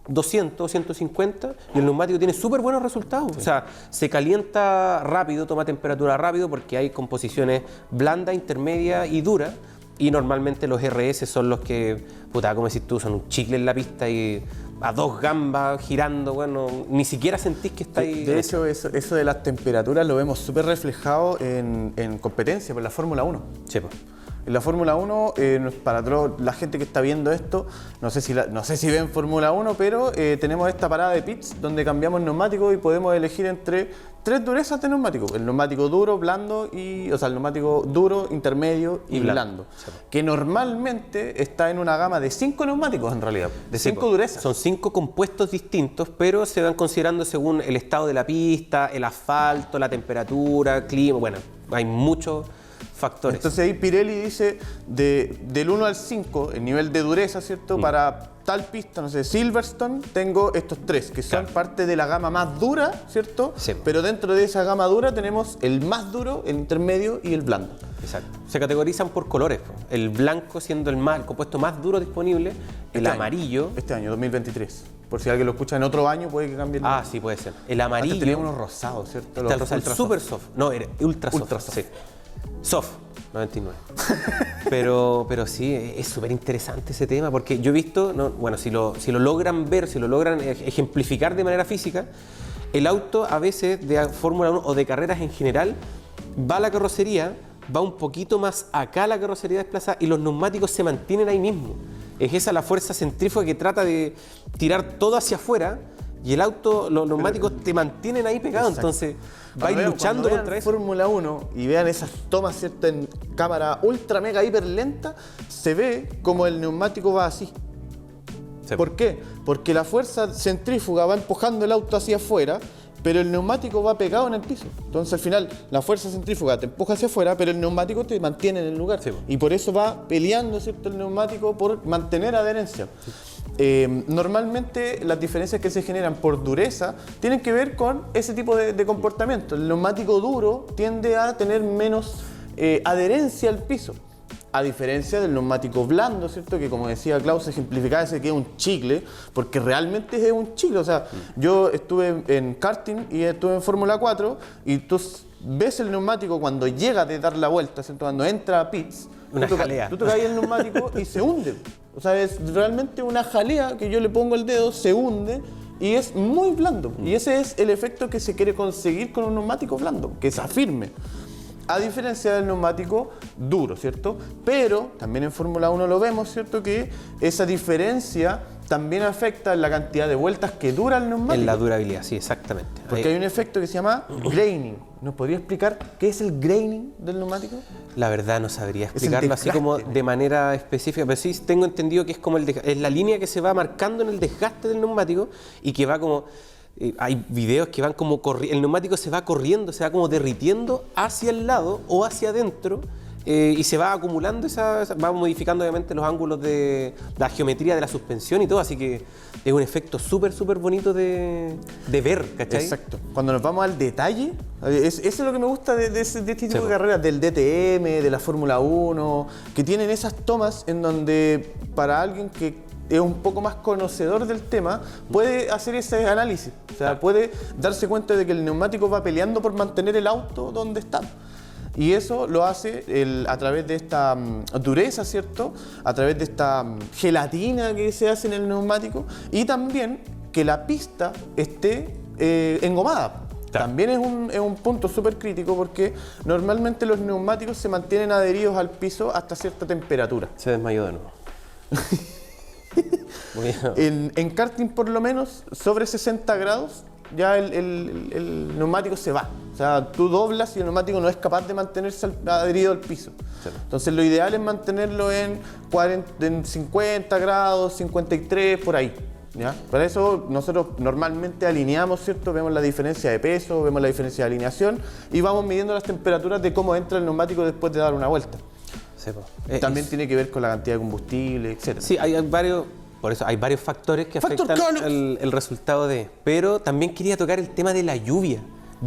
Speaker 1: 200 o 150 y el neumático tiene súper buenos resultados. O sea, se calienta rápido, toma temperatura rápido porque hay composiciones blanda, intermedia y dura. Y normalmente los RS son los que, puta, como decís tú, son un chicle en la pista y a 2 gambas girando, bueno, ni siquiera sentís que está ahí.
Speaker 2: De hecho, eso de las temperaturas lo vemos súper reflejado en competencia por la Fórmula 1.
Speaker 1: Sí, pues.
Speaker 2: En la Fórmula 1, para la gente que está viendo esto, no sé si ven Fórmula 1, pero tenemos esta parada de pits donde cambiamos neumáticos y podemos elegir entre 3 durezas de neumático. El neumático duro, blando o sea, el neumático duro, intermedio y blando. Sí. Que normalmente está en una gama de 5 neumáticos en realidad, de 5 durezas.
Speaker 1: Son 5 compuestos distintos, pero se van considerando según el estado de la pista, el asfalto, la temperatura, clima, bueno, hay muchos factores.
Speaker 2: Entonces ahí Pirelli dice del 1 al 5, el nivel de dureza, ¿cierto? Para tal pista, no sé, Silverstone, tengo estos 3, que son parte de la gama más dura, ¿cierto?
Speaker 1: Sí.
Speaker 2: Pero dentro de esa gama dura tenemos el más duro, el intermedio y el blando.
Speaker 1: Exacto. Se categorizan por colores. El blanco siendo el compuesto más duro disponible, el amarillo.
Speaker 2: Este año, 2023. Por si alguien lo escucha en otro año, puede que cambie.
Speaker 1: Sí, puede ser. El amarillo.
Speaker 2: Antes teníamos unos rosados, ¿cierto?
Speaker 1: Está el rosado, el super soft. No, era ultra soft.
Speaker 2: Ultra soft.
Speaker 1: Sí. Soft, 99. pero sí, es súper interesante ese tema porque yo he visto, bueno, si lo logran ver, si lo logran ejemplificar de manera física, el auto a veces de Fórmula 1 o de carreras en general, va la carrocería, va un poquito más acá la carrocería desplazada y los neumáticos se mantienen ahí mismo. Es esa la fuerza centrífuga que trata de tirar todo hacia afuera y el auto, los neumáticos te mantienen ahí pegados. Exacto. Entonces va a ir luchando contra eso.
Speaker 2: Fórmula 1 y vean esas tomas, ¿cierto? En cámara ultra mega hiper lenta, se ve como el neumático va así. Sí. ¿Por qué? Porque la fuerza centrífuga va empujando el auto hacia afuera, pero el neumático va pegado en el piso. Entonces al final la fuerza centrífuga te empuja hacia afuera, pero el neumático te mantiene en el lugar. Sí. Y por eso va peleando, ¿cierto? El neumático por mantener adherencia. Sí. Normalmente las diferencias que se generan por dureza tienen que ver con ese tipo de comportamiento. El neumático duro tiende a tener menos adherencia al piso, a diferencia del neumático blando, ¿cierto? Que como decía Klaus, se ejemplificaba ese que es un chicle, porque realmente es un chicle. O sea, yo estuve en karting y estuve en Fórmula 4 y tú ves el neumático cuando llega de dar la vuelta, ¿cierto? Cuando entra a pits, tú tocas el neumático y se hunde. O sea, es realmente una jalea que yo le pongo el dedo, se hunde y es muy blando. Y ese es el efecto que se quiere conseguir con un neumático blando, que se afirme. A diferencia del neumático duro, ¿cierto? Pero también en Fórmula 1 lo vemos, ¿cierto? Que esa diferencia también afecta en la cantidad de vueltas que dura el neumático.
Speaker 1: En la durabilidad, sí, exactamente.
Speaker 2: Porque hay un efecto que se llama graining. ¿Nos podría explicar qué es el graining del neumático?
Speaker 1: La verdad no sabría explicarlo así como de manera específica, pero sí tengo entendido que es como es la línea que se va marcando en el desgaste del neumático y que va como... hay videos que van como el neumático se va corriendo, se va como derritiendo hacia el lado o hacia adentro y se va acumulando, va modificando obviamente los ángulos de la geometría de la suspensión y todo, así que es un efecto súper bonito de ver, ¿cachai?
Speaker 2: Exacto. Cuando nos vamos al detalle, eso es lo que me gusta de este tipo de carreras, del DTM, de la Fórmula 1, que tienen esas tomas en donde para alguien que es un poco más conocedor del tema, puede hacer ese análisis. O sea, puede darse cuenta de que el neumático va peleando por mantener el auto donde está. Y eso lo hace a través de esta dureza, ¿cierto? A través de esta gelatina que se hace en el neumático y también que la pista esté engomada. Claro. También es un punto súper crítico porque normalmente los neumáticos se mantienen adheridos al piso hasta cierta temperatura.
Speaker 1: Se desmayó de nuevo.
Speaker 2: En karting por lo menos sobre 60 grados ya el neumático se va. O sea, tú doblas y el neumático no es capaz de mantenerse adherido al piso. Sí. Entonces lo ideal es mantenerlo en 50 grados, 53, por ahí. ¿Ya? Para eso nosotros normalmente alineamos, ¿cierto? Vemos la diferencia de peso, vemos la diferencia de alineación y vamos midiendo las temperaturas de cómo entra el neumático después de dar una vuelta. Sí, también tiene que ver con la cantidad de combustible, etc.
Speaker 1: Sí, hay varios factores que afectan el resultado pero también quería tocar el tema de la lluvia.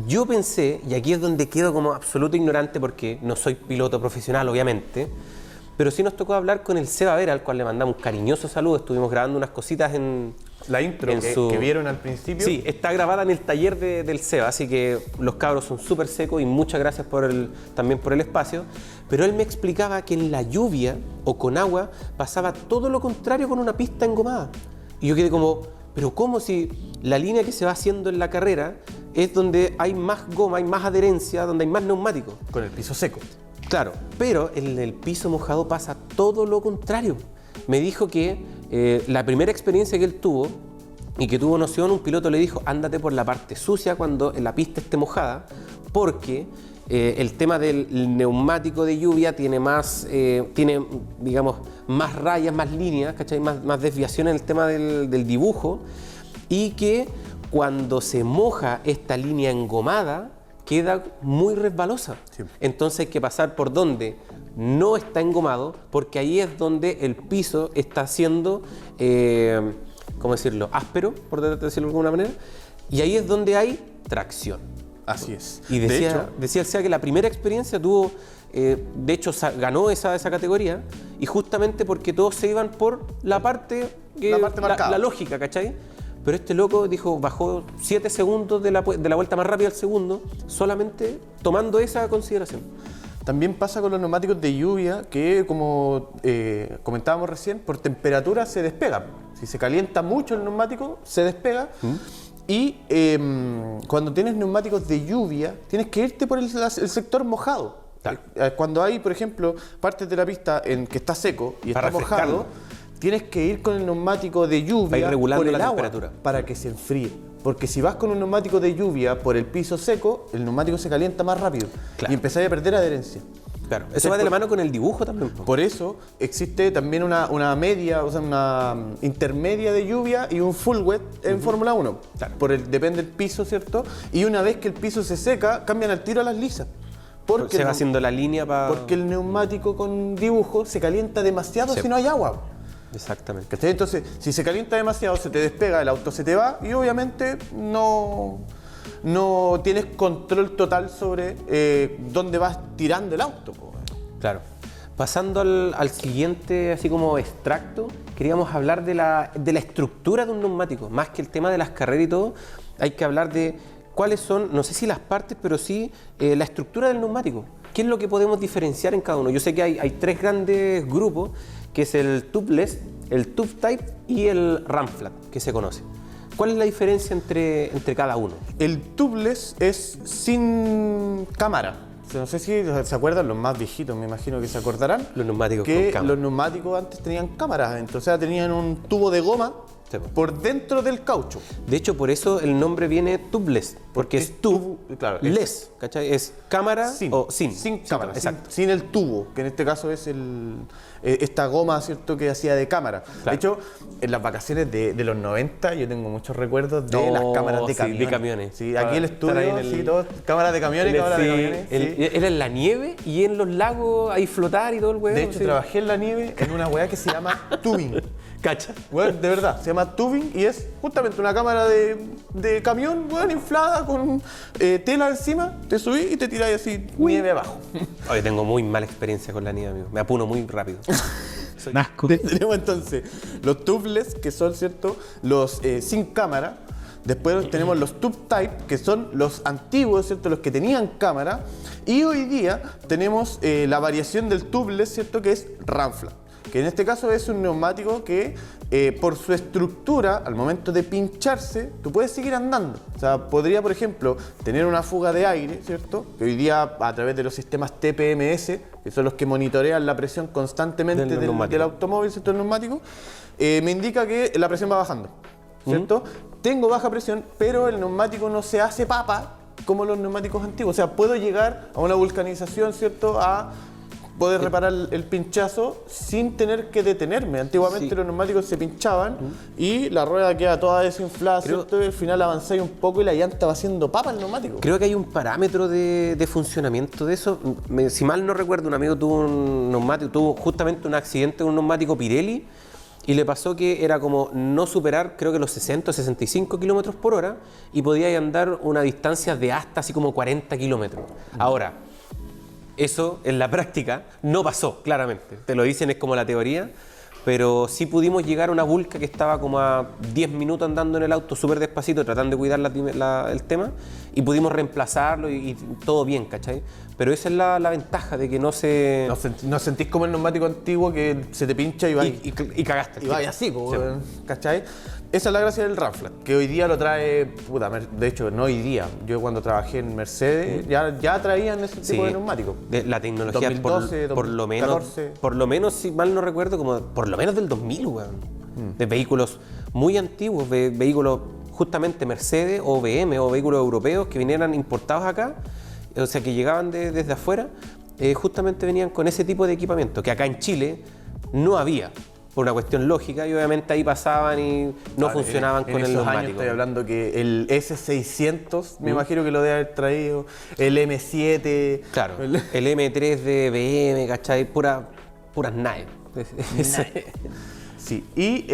Speaker 1: Yo pensé, y aquí es donde quedo como absoluto ignorante porque no soy piloto profesional, obviamente, pero sí nos tocó hablar con el Seba Vera, al cual le mandamos un cariñoso saludo. Estuvimos grabando unas cositas en
Speaker 2: La intro que vieron al principio.
Speaker 1: Sí, está grabada en el taller del Seba, así que los cabros son súper secos y muchas gracias también por el espacio. Pero él me explicaba que en la lluvia o con agua pasaba todo lo contrario con una pista engomada. Y yo quedé como, pero ¿cómo si la línea que se va haciendo en la carrera es donde hay más goma, hay más adherencia, donde hay más neumáticos?
Speaker 2: Con el piso seco.
Speaker 1: Claro, pero en el piso mojado pasa todo lo contrario. Me dijo que la primera experiencia que él tuvo y que tuvo noción, un piloto le dijo, ándate por la parte sucia cuando la pista esté mojada, porque el tema del neumático de lluvia tiene más, digamos, más rayas, más líneas, ¿cachai? Más desviación en el tema del dibujo, y que cuando se moja esta línea engomada, queda muy resbalosa. Sí. Entonces hay que pasar por donde no está engomado, porque ahí es donde el piso está siendo, ¿cómo decirlo?, áspero, por decirlo de alguna manera, y ahí es donde hay tracción.
Speaker 2: Así es.
Speaker 1: Y decía el SEA que la primera experiencia tuvo, de hecho ganó esa categoría, y justamente porque todos se iban por la parte marcada, la lógica, ¿cachai? Pero este loco dijo, bajó 7 segundos de la vuelta más rápida al segundo, solamente tomando esa consideración.
Speaker 2: También pasa con los neumáticos de lluvia que, como comentábamos recién, por temperatura se despega. Si se calienta mucho el neumático, se despega. Y cuando tienes neumáticos de lluvia, tienes que irte por el sector mojado. Claro. Cuando hay, por ejemplo, partes de la pista en que está seco y está mojado, tienes que ir con el neumático de lluvia
Speaker 1: regulando
Speaker 2: por el
Speaker 1: la
Speaker 2: agua
Speaker 1: temperatura
Speaker 2: para que se enfríe. Porque si vas con un neumático de lluvia por el piso seco, el neumático se calienta más rápido y empezáis a perder adherencia.
Speaker 1: Claro, eso va de la mano con el dibujo también.
Speaker 2: Por eso existe también una media, o sea, una intermedia de lluvia y un full wet en Fórmula 1. Claro. Depende del piso, ¿cierto? Y una vez que el piso se seca, cambian al tiro a las lisas.
Speaker 1: Porque se va haciendo la línea para...
Speaker 2: Porque el neumático con dibujo se calienta demasiado si no hay agua.
Speaker 1: Exactamente.
Speaker 2: Entonces, si se calienta demasiado, se te despega, el auto se te va y obviamente no tienes control total sobre dónde vas tirando el auto.
Speaker 1: Claro. Pasando al siguiente, así como extracto, queríamos hablar de la estructura de un neumático. Más que el tema de las carreras y todo, hay que hablar de cuáles son, no sé si las partes, pero sí la estructura del neumático. ¿Qué es lo que podemos diferenciar en cada uno? Yo sé que hay 3 grandes grupos, que es el tubeless, el tube type y el ram flat, que se conoce. ¿Cuál es la diferencia entre cada uno?
Speaker 2: El tubeless es sin cámara. No sé si se acuerdan, los más viejitos me imagino que se acordarán.
Speaker 1: Los neumáticos
Speaker 2: con
Speaker 1: cámara.
Speaker 2: Los neumáticos antes tenían cámaras, entonces tenían un tubo de goma por dentro del caucho.
Speaker 1: De hecho, por eso el nombre viene tubeless, porque es tubeless, ¿cachai? Es cámara sin
Speaker 2: cámara,
Speaker 1: exacto.
Speaker 2: Sin el tubo, que en este caso es esta goma, ¿cierto?, que hacía de cámara. Claro. De hecho, en las vacaciones de los 90 yo tengo muchos recuerdos de las cámaras de camiones.
Speaker 1: De camiones.
Speaker 2: Sí, aquí el estudio, todo, cámaras de camiones,
Speaker 1: Era en la nieve y en los lagos ahí flotar y todo el huevo.
Speaker 2: De hecho, trabajé en la nieve en una hueá que se llama tubing.
Speaker 1: ¿Cacha?
Speaker 2: Bueno, de verdad, se llama tubing y es justamente una cámara de camión, bueno, inflada con tela encima, te subís y te tirás así nieve abajo.
Speaker 1: Hoy tengo muy mala experiencia con la nieve, amigo. Me apuno muy rápido.
Speaker 2: Tenemos entonces los tubeless, que son, ¿cierto?, los sin cámara. Después tenemos los tube type, que son los antiguos, ¿cierto?, los que tenían cámara. Y hoy día tenemos la variación del tubeless, ¿cierto?, que es ram flat, que en este caso es un neumático que por su estructura, al momento de pincharse, tú puedes seguir andando. O sea, podría, por ejemplo, tener una fuga de aire, ¿cierto?, que hoy día a través de los sistemas TPMS, que son los que monitorean la presión constantemente del automóvil, ¿cierto?, el neumático, me indica que la presión va bajando, ¿cierto? Tengo baja presión, pero el neumático no se hace papa como los neumáticos antiguos. O sea, puedo llegar a una vulcanización, ¿cierto?, a poder reparar el pinchazo sin tener que detenerme. Antiguamente los neumáticos se pinchaban y la rueda queda toda desinflada, ¿cierto? Y al final avanzáis un poco y la llanta va haciendo papa el neumático.
Speaker 1: Creo que hay un parámetro de funcionamiento de eso. Si mal no recuerdo, un amigo tuvo justamente un accidente con un neumático Pirelli y le pasó que era como no superar, creo que los 60 o 65 kilómetros por hora y podía andar una distancia de hasta así como 40 kilómetros. Ahora, eso en la práctica no pasó, claramente. Te lo dicen, es como la teoría, pero sí pudimos llegar a una Vulca que estaba como a 10 minutos andando en el auto súper despacito, tratando de cuidar el tema, y pudimos reemplazarlo y todo bien, ¿cachai? Pero esa es la ventaja de que no se...
Speaker 2: No sentís como el neumático antiguo que se te pincha y va
Speaker 1: y cagaste.
Speaker 2: y vaya así, po, weón, ¿cachai? Esa es la gracia del Ramflat, que hoy día lo trae, puta, de hecho, no hoy día. Yo cuando trabajé en Mercedes ya traían ese tipo de neumáticos.
Speaker 1: La tecnología
Speaker 2: 2012,
Speaker 1: por lo menos, si mal no recuerdo, como por lo menos del 2000, weón. De vehículos muy antiguos, vehículos justamente Mercedes o BM o vehículos europeos que vinieran importados acá, o sea, que llegaban desde afuera, justamente venían con ese tipo de equipamiento, que acá en Chile no había. Por una cuestión lógica, y obviamente ahí pasaban y no funcionaban con el neumático.
Speaker 2: Estoy hablando que el S600, me imagino que lo debe haber traído, el M7.
Speaker 1: Claro, el M3 de BM, ¿cachai? Puras naves.
Speaker 2: Sí, y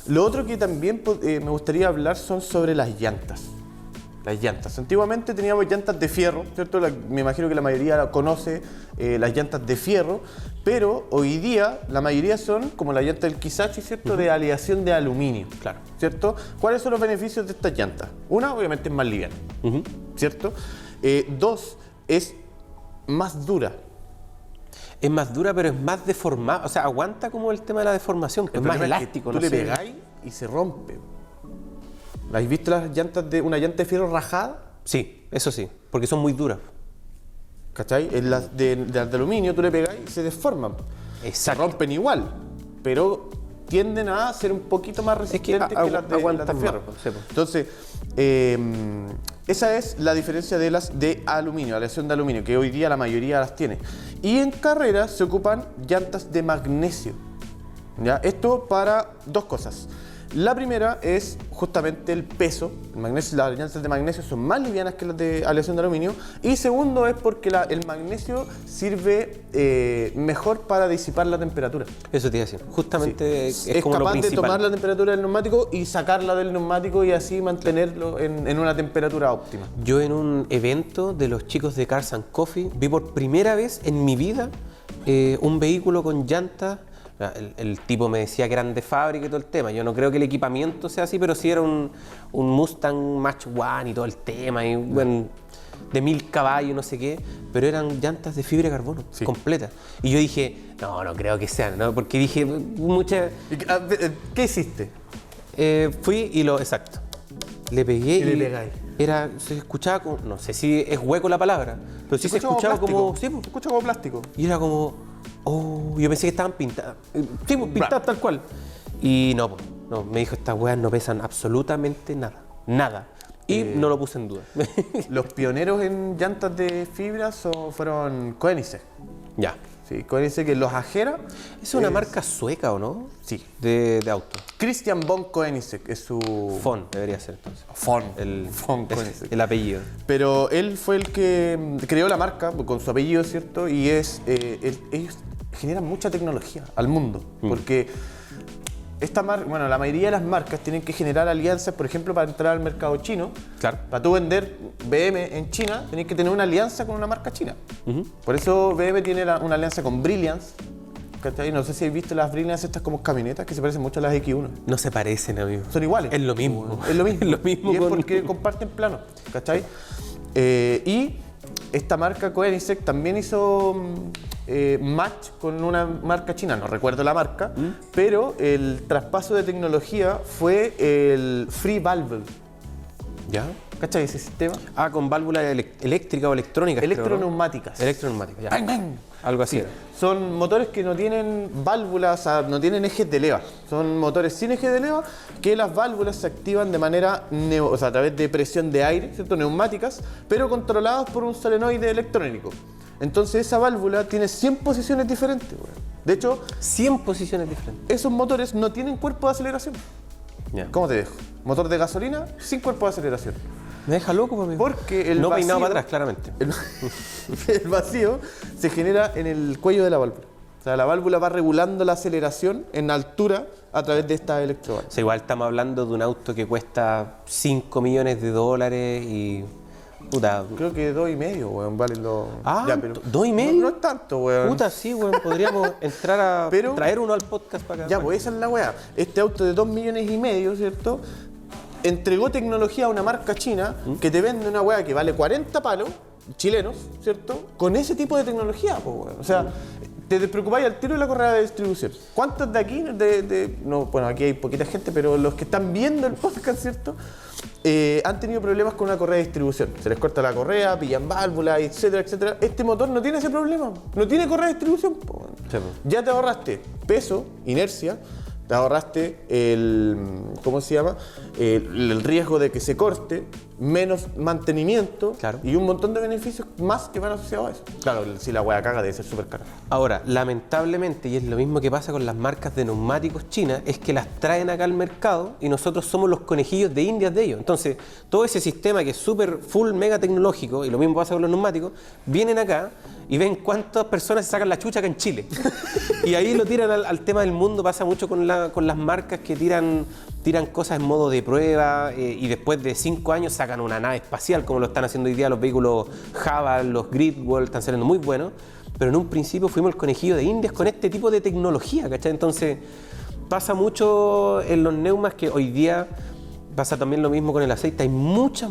Speaker 2: lo otro que también me gustaría hablar son sobre las llantas. Las llantas. Antiguamente teníamos llantas de fierro, ¿cierto? Me imagino que la mayoría conoce las llantas de fierro, pero hoy día la mayoría son como la llanta del Kisachi, ¿cierto? De aleación de aluminio,
Speaker 1: Claro.
Speaker 2: ¿cierto? ¿Cuáles son los beneficios de estas llantas? Una, obviamente es más liviana, ¿cierto? Dos, es más dura.
Speaker 1: Es más dura, pero es más deformada. O sea, aguanta como el tema de la deformación. Es más elástico,
Speaker 2: tú
Speaker 1: no
Speaker 2: le
Speaker 1: sé.
Speaker 2: pegáis y se rompe. ¿Has visto las llantas de una llanta de fierro rajada?
Speaker 1: Sí, eso sí, porque son muy duras.
Speaker 2: ¿Cachai? En las de aluminio tú le pegáis y se deforman. Se
Speaker 1: Exacto.
Speaker 2: rompen igual, pero tienden a ser un poquito más resistentes que las de
Speaker 1: aguantan
Speaker 2: fierro.
Speaker 1: más, sí, po.
Speaker 2: Entonces, esa es la diferencia de las de aluminio, aleación de aluminio, que hoy día la mayoría las tiene. Y en carrera se ocupan llantas de magnesio. ¿Ya? Esto para dos cosas. La primera es justamente el peso. El magnesio, las llantas de magnesio son más livianas que las de aleación de aluminio. Y segundo es porque el magnesio sirve mejor para disipar la temperatura.
Speaker 1: Eso te iba a decir. Justamente
Speaker 2: Sí.
Speaker 1: es como lo
Speaker 2: capaz de
Speaker 1: principal.
Speaker 2: tomar la temperatura del neumático y sacarla del neumático y así mantenerlo en una temperatura óptima.
Speaker 1: Yo en un evento de los chicos de Cars and Coffee vi por primera vez en mi vida un vehículo con llantas. El tipo me decía que eran de fábrica y todo el tema. Yo no creo que el equipamiento sea así, pero sí era un Mustang Mach 1 y todo el tema, y bueno, de 1000 caballos, no sé qué, pero eran llantas de fibra de carbono,
Speaker 2: Sí.
Speaker 1: completas. Y yo dije, no creo que sean, ¿no? Porque dije,
Speaker 2: ¿Qué hiciste?
Speaker 1: fui y exacto. Le pegué
Speaker 2: Y le pegáis.
Speaker 1: se escuchaba como, no sé si es hueco la palabra, pero sí se escuchaba como, sí,
Speaker 2: Se escucha como plástico.
Speaker 1: y era como, yo pensé que estaban pintadas. Sí, pues, pintadas tal cual. Y no, pues, no, me dijo, estas weas no pesan absolutamente nada. Nada. Y no lo puse en duda.
Speaker 2: Los pioneros en llantas de fibra fueron Koenigsegg.
Speaker 1: Ya.
Speaker 2: Sí, Koenigsegg, que los Ajera.
Speaker 1: ¿Es una marca sueca o no?
Speaker 2: Sí.
Speaker 1: De auto.
Speaker 2: Christian von Koenigsegg es su...
Speaker 1: Fon debería ser entonces.
Speaker 2: Von.
Speaker 1: El,
Speaker 2: Von Koenigsegg.
Speaker 1: el apellido.
Speaker 2: Pero él fue el que creó la marca con su apellido, ¿cierto? Y ellos generan mucha tecnología al mundo. Porque la mayoría de las marcas tienen que generar alianzas, por ejemplo, para entrar al mercado chino.
Speaker 1: Claro.
Speaker 2: Para tú vender BM en China, tenés que tener una alianza con una marca china. Por eso BM tiene una alianza con Brilliance. ¿Cachai? No sé si habéis visto las Brilliance, estas como camionetas que se parecen mucho a las X1.
Speaker 1: No se parecen, amigo.
Speaker 2: Son iguales.
Speaker 1: Es lo mismo.
Speaker 2: Es lo mismo.
Speaker 1: Es lo mismo
Speaker 2: Y es
Speaker 1: con-
Speaker 2: porque comparten plano, ¿cachai? Y esta marca Koenigsegg también hizo match con una marca china, no recuerdo la marca, pero el traspaso de tecnología fue el Free Valve.
Speaker 1: ¿Ya?
Speaker 2: ¿Cachai ese sistema?
Speaker 1: Con válvulas eléctricas o electrónicas. creo, ¿no?
Speaker 2: Electroneumáticas.
Speaker 1: Electroneumáticas, ya.
Speaker 2: ¡Bang, bang!
Speaker 1: Algo así.
Speaker 2: Sí. Son motores que no tienen válvulas, o sea, no tienen ejes de leva. Son motores sin eje de leva que las válvulas se activan de manera, o sea, a través de presión de aire, ¿cierto? Neumáticas, pero controladas por un solenoide electrónico. Entonces esa válvula tiene 100 posiciones diferentes, weón. De hecho,
Speaker 1: 100 posiciones diferentes.
Speaker 2: esos motores no tienen cuerpo de aceleración.
Speaker 1: Ya.
Speaker 2: ¿Cómo te dejo? Motor de gasolina sin cuerpo de aceleración.
Speaker 1: Me deja loco, pues, amigo.
Speaker 2: Porque el
Speaker 1: no
Speaker 2: vacío,
Speaker 1: peinado para atrás, claramente.
Speaker 2: el vacío se genera en el cuello de la válvula. O sea, la válvula va regulando la aceleración en altura a través de estas
Speaker 1: O
Speaker 2: electroválvulas.
Speaker 1: sea, igual estamos hablando de un auto que cuesta $5 millones y Puta.
Speaker 2: Creo que 2,5, weón, valen los...
Speaker 1: Ah,
Speaker 2: Ya, pero-
Speaker 1: 2,5.
Speaker 2: No es tanto, weón.
Speaker 1: Puta, sí, weón. Podríamos entrar a
Speaker 2: Pero-
Speaker 1: traer uno al podcast para acá.
Speaker 2: Ya, pues esa es la weá. Este auto de 2,5 millones, ¿cierto? Entregó tecnología a una marca china que te vende una weá que vale 40 palos chilenos, ¿cierto? Con ese tipo de tecnología, pues, weón. O sea, te despreocupáis al tiro de la correa de distribución. ¿Cuántos de aquí, no, bueno, aquí hay poquita gente, pero los que están viendo el podcast, ¿cierto? Han tenido problemas con una correa de distribución. Se les corta la correa, pillan válvulas, etcétera, etcétera. Este motor no tiene ese problema. No tiene correa de distribución, pues, weón.
Speaker 1: Sí, pues.
Speaker 2: Ya te ahorraste peso, inercia, te ahorraste el, ¿cómo se llama? El riesgo de que se corte, menos mantenimiento
Speaker 1: Claro.
Speaker 2: y un montón de beneficios más que van asociados a eso. Claro, si la hueá caga debe ser súper cara.
Speaker 1: Ahora, lamentablemente, y es lo mismo que pasa con las marcas de neumáticos chinas, es que las traen acá al mercado y nosotros somos los conejillos de indias de ellos. Entonces, todo ese sistema que es súper full mega tecnológico, y lo mismo pasa con los neumáticos, vienen acá y ven cuántas personas se sacan la chucha acá en Chile. Y ahí lo tiran al tema del mundo. Pasa mucho con las marcas que tiran cosas en modo de prueba y después de 5 años sacan una nave espacial, como lo están haciendo hoy día los vehículos Java, los Gridwall, están saliendo muy buenos. Pero en un principio fuimos el conejillo de indias con este tipo de tecnología, ¿cachai? Entonces pasa mucho en los neumas que hoy día pasa también lo mismo con el aceite. Hay muchas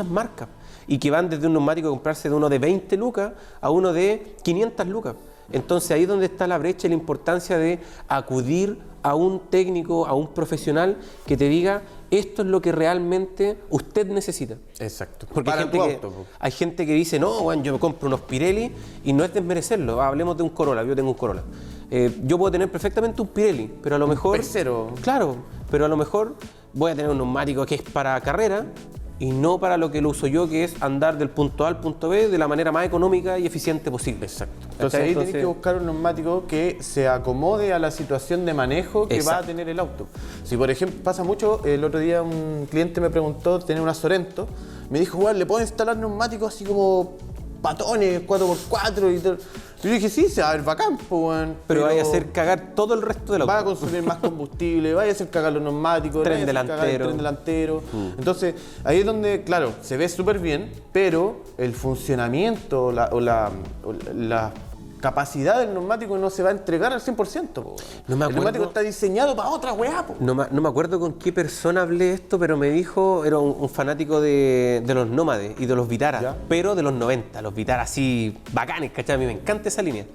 Speaker 1: marcas y que van desde un neumático a comprarse de uno de 20 lucas a uno de 500 lucas. Entonces ahí es donde está la brecha y la importancia de acudir a un técnico, a un profesional que te diga esto es lo que realmente usted necesita.
Speaker 2: Exacto.
Speaker 1: Porque
Speaker 2: Para
Speaker 1: hay gente,
Speaker 2: tu
Speaker 1: que,
Speaker 2: auto, po.
Speaker 1: hay gente que dice, no, bueno, yo me compro unos Pirelli y no es desmerecerlo. Hablemos de un Corolla, yo tengo un Corolla. Yo puedo tener perfectamente un Pirelli, pero a lo mejor...
Speaker 2: P0.
Speaker 1: Claro, pero a lo mejor voy a tener un neumático que es para carrera y no para lo que lo uso yo, que es andar del punto A al punto B de la manera más económica y eficiente posible.
Speaker 2: Exacto. Entonces
Speaker 1: ¿Cachai?
Speaker 2: ahí tienes que buscar un neumático que se acomode a la situación de manejo que va a
Speaker 1: Exacto.
Speaker 2: tener el auto. Si por ejemplo pasa mucho, el otro día un cliente me preguntó, tenía una Sorento, me dijo, "Juan, ¿le puedo instalar neumáticos así como patones, 4x4 y tal?" Y yo dije, sí, se va a ver bacán, po, weón.
Speaker 1: Pero vaya a hacer cagar todo el resto del auto.
Speaker 2: Va a consumir más combustible, vaya a hacer cagar los neumáticos,
Speaker 1: Tren
Speaker 2: vaya a hacer cagar el
Speaker 1: delantero.
Speaker 2: tren delantero. Entonces, ahí es donde, claro, se ve súper bien, pero el funcionamiento o la capacidad del neumático no se va a entregar al 100%. Po.
Speaker 1: No me
Speaker 2: El neumático
Speaker 1: acuerdo.
Speaker 2: está diseñado para otra weá, po.
Speaker 1: No me acuerdo con qué persona hablé esto, pero me dijo, era un fanático de los Nómades y de los Vitara,
Speaker 2: Ya.
Speaker 1: pero de los 90, los Vitara así bacanes, ¿cachai? A mí me encanta esa línea.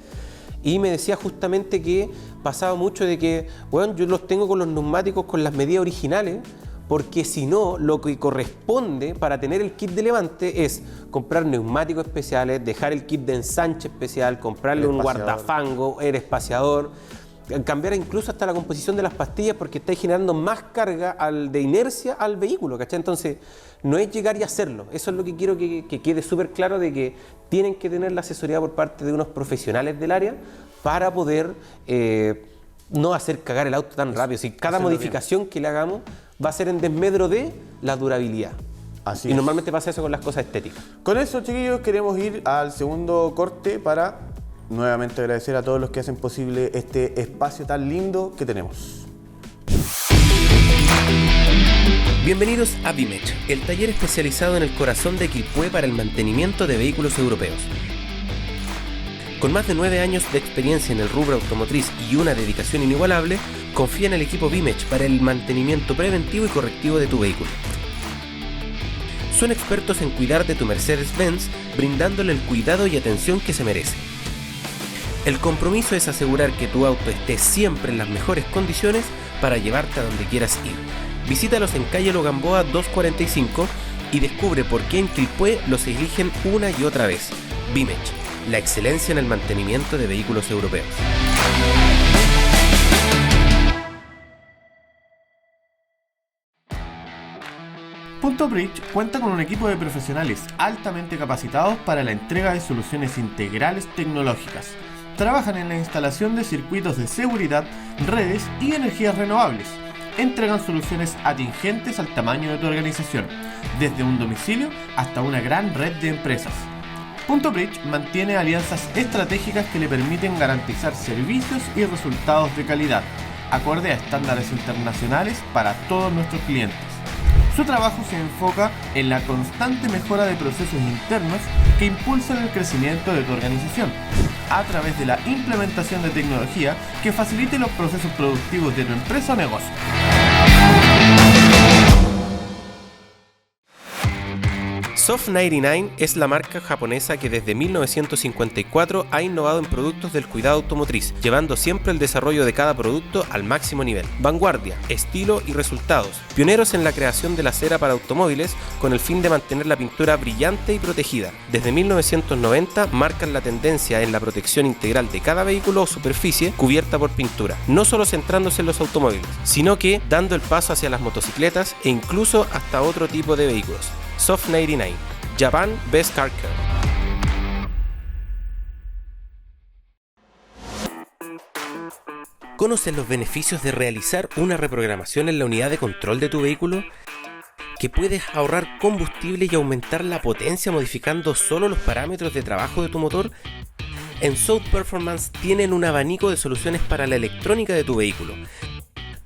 Speaker 1: Y me decía justamente que pasaba mucho de que, bueno, yo los tengo con los neumáticos con las medidas originales, porque si no, lo que corresponde para tener el kit de levante es comprar neumáticos especiales, dejar el kit de ensanche especial, comprarle
Speaker 2: El
Speaker 1: un
Speaker 2: espaciador.
Speaker 1: guardafango, el espaciador, cambiar incluso hasta la composición de las pastillas porque estáis generando más carga de inercia al vehículo, ¿cachai? Entonces, no es llegar y hacerlo. Eso es lo que quiero que quede súper claro de que tienen que tener la asesoría por parte de unos profesionales del área para poder no hacer cagar el auto tan rápido. Si cada
Speaker 2: hacerlo
Speaker 1: modificación que le hagamos va a ser en desmedro de la durabilidad.
Speaker 2: Así
Speaker 1: y
Speaker 2: es.
Speaker 1: normalmente pasa eso con las cosas estéticas.
Speaker 2: Con eso, chiquillos, queremos ir al segundo corte para nuevamente agradecer a todos los que hacen posible este espacio tan lindo que tenemos.
Speaker 1: Bienvenidos a Vimech, el taller especializado en el corazón de Quilpué para el mantenimiento de vehículos europeos. Con más de 9 años de experiencia en el rubro automotriz y una dedicación inigualable, confía en el equipo Vimech para el mantenimiento preventivo y correctivo de tu vehículo. Son expertos en cuidar de tu Mercedes-Benz, brindándole el cuidado y atención que se merece. El compromiso es asegurar que tu auto esté siempre en las mejores condiciones para llevarte a donde quieras ir. Visítalos en calle Logamboa 245 y descubre por qué en Quilpué los eligen una y otra vez. Vimech, la excelencia en el mantenimiento de vehículos europeos.
Speaker 2: Punto Bridge cuenta con un equipo de profesionales altamente capacitados para la entrega de soluciones integrales tecnológicas. Trabajan en la instalación de circuitos de seguridad, redes y energías renovables. Entregan soluciones atingentes al tamaño de tu organización, desde un domicilio hasta una gran red de empresas. Punto Bridge mantiene alianzas estratégicas que le permiten garantizar servicios y resultados de calidad, acorde a estándares internacionales para todos nuestros clientes. Su trabajo se enfoca en la constante mejora de procesos internos que impulsan el crecimiento de tu organización, a través de la implementación de tecnología que facilite los procesos productivos de tu empresa o negocio.
Speaker 1: Soft99 es la marca japonesa que desde 1954 ha innovado en productos del cuidado automotriz, llevando siempre el desarrollo de cada producto al máximo nivel. Vanguardia, estilo y resultados. Pioneros en la creación de la cera para automóviles con el fin de mantener la pintura brillante y protegida. Desde 1990 marcan la tendencia en la protección integral de cada vehículo o superficie cubierta por pintura, no solo centrándose en los automóviles, sino que dando el paso hacia las motocicletas e incluso hasta otro tipo de vehículos. Soft99, Japan Best Car Care. ¿Conoces los beneficios de realizar una reprogramación en la unidad de control de tu vehículo? ¿Que puedes ahorrar combustible y aumentar la potencia modificando solo los parámetros de trabajo de tu motor? En South Performance tienen un abanico de soluciones para la electrónica de tu vehículo.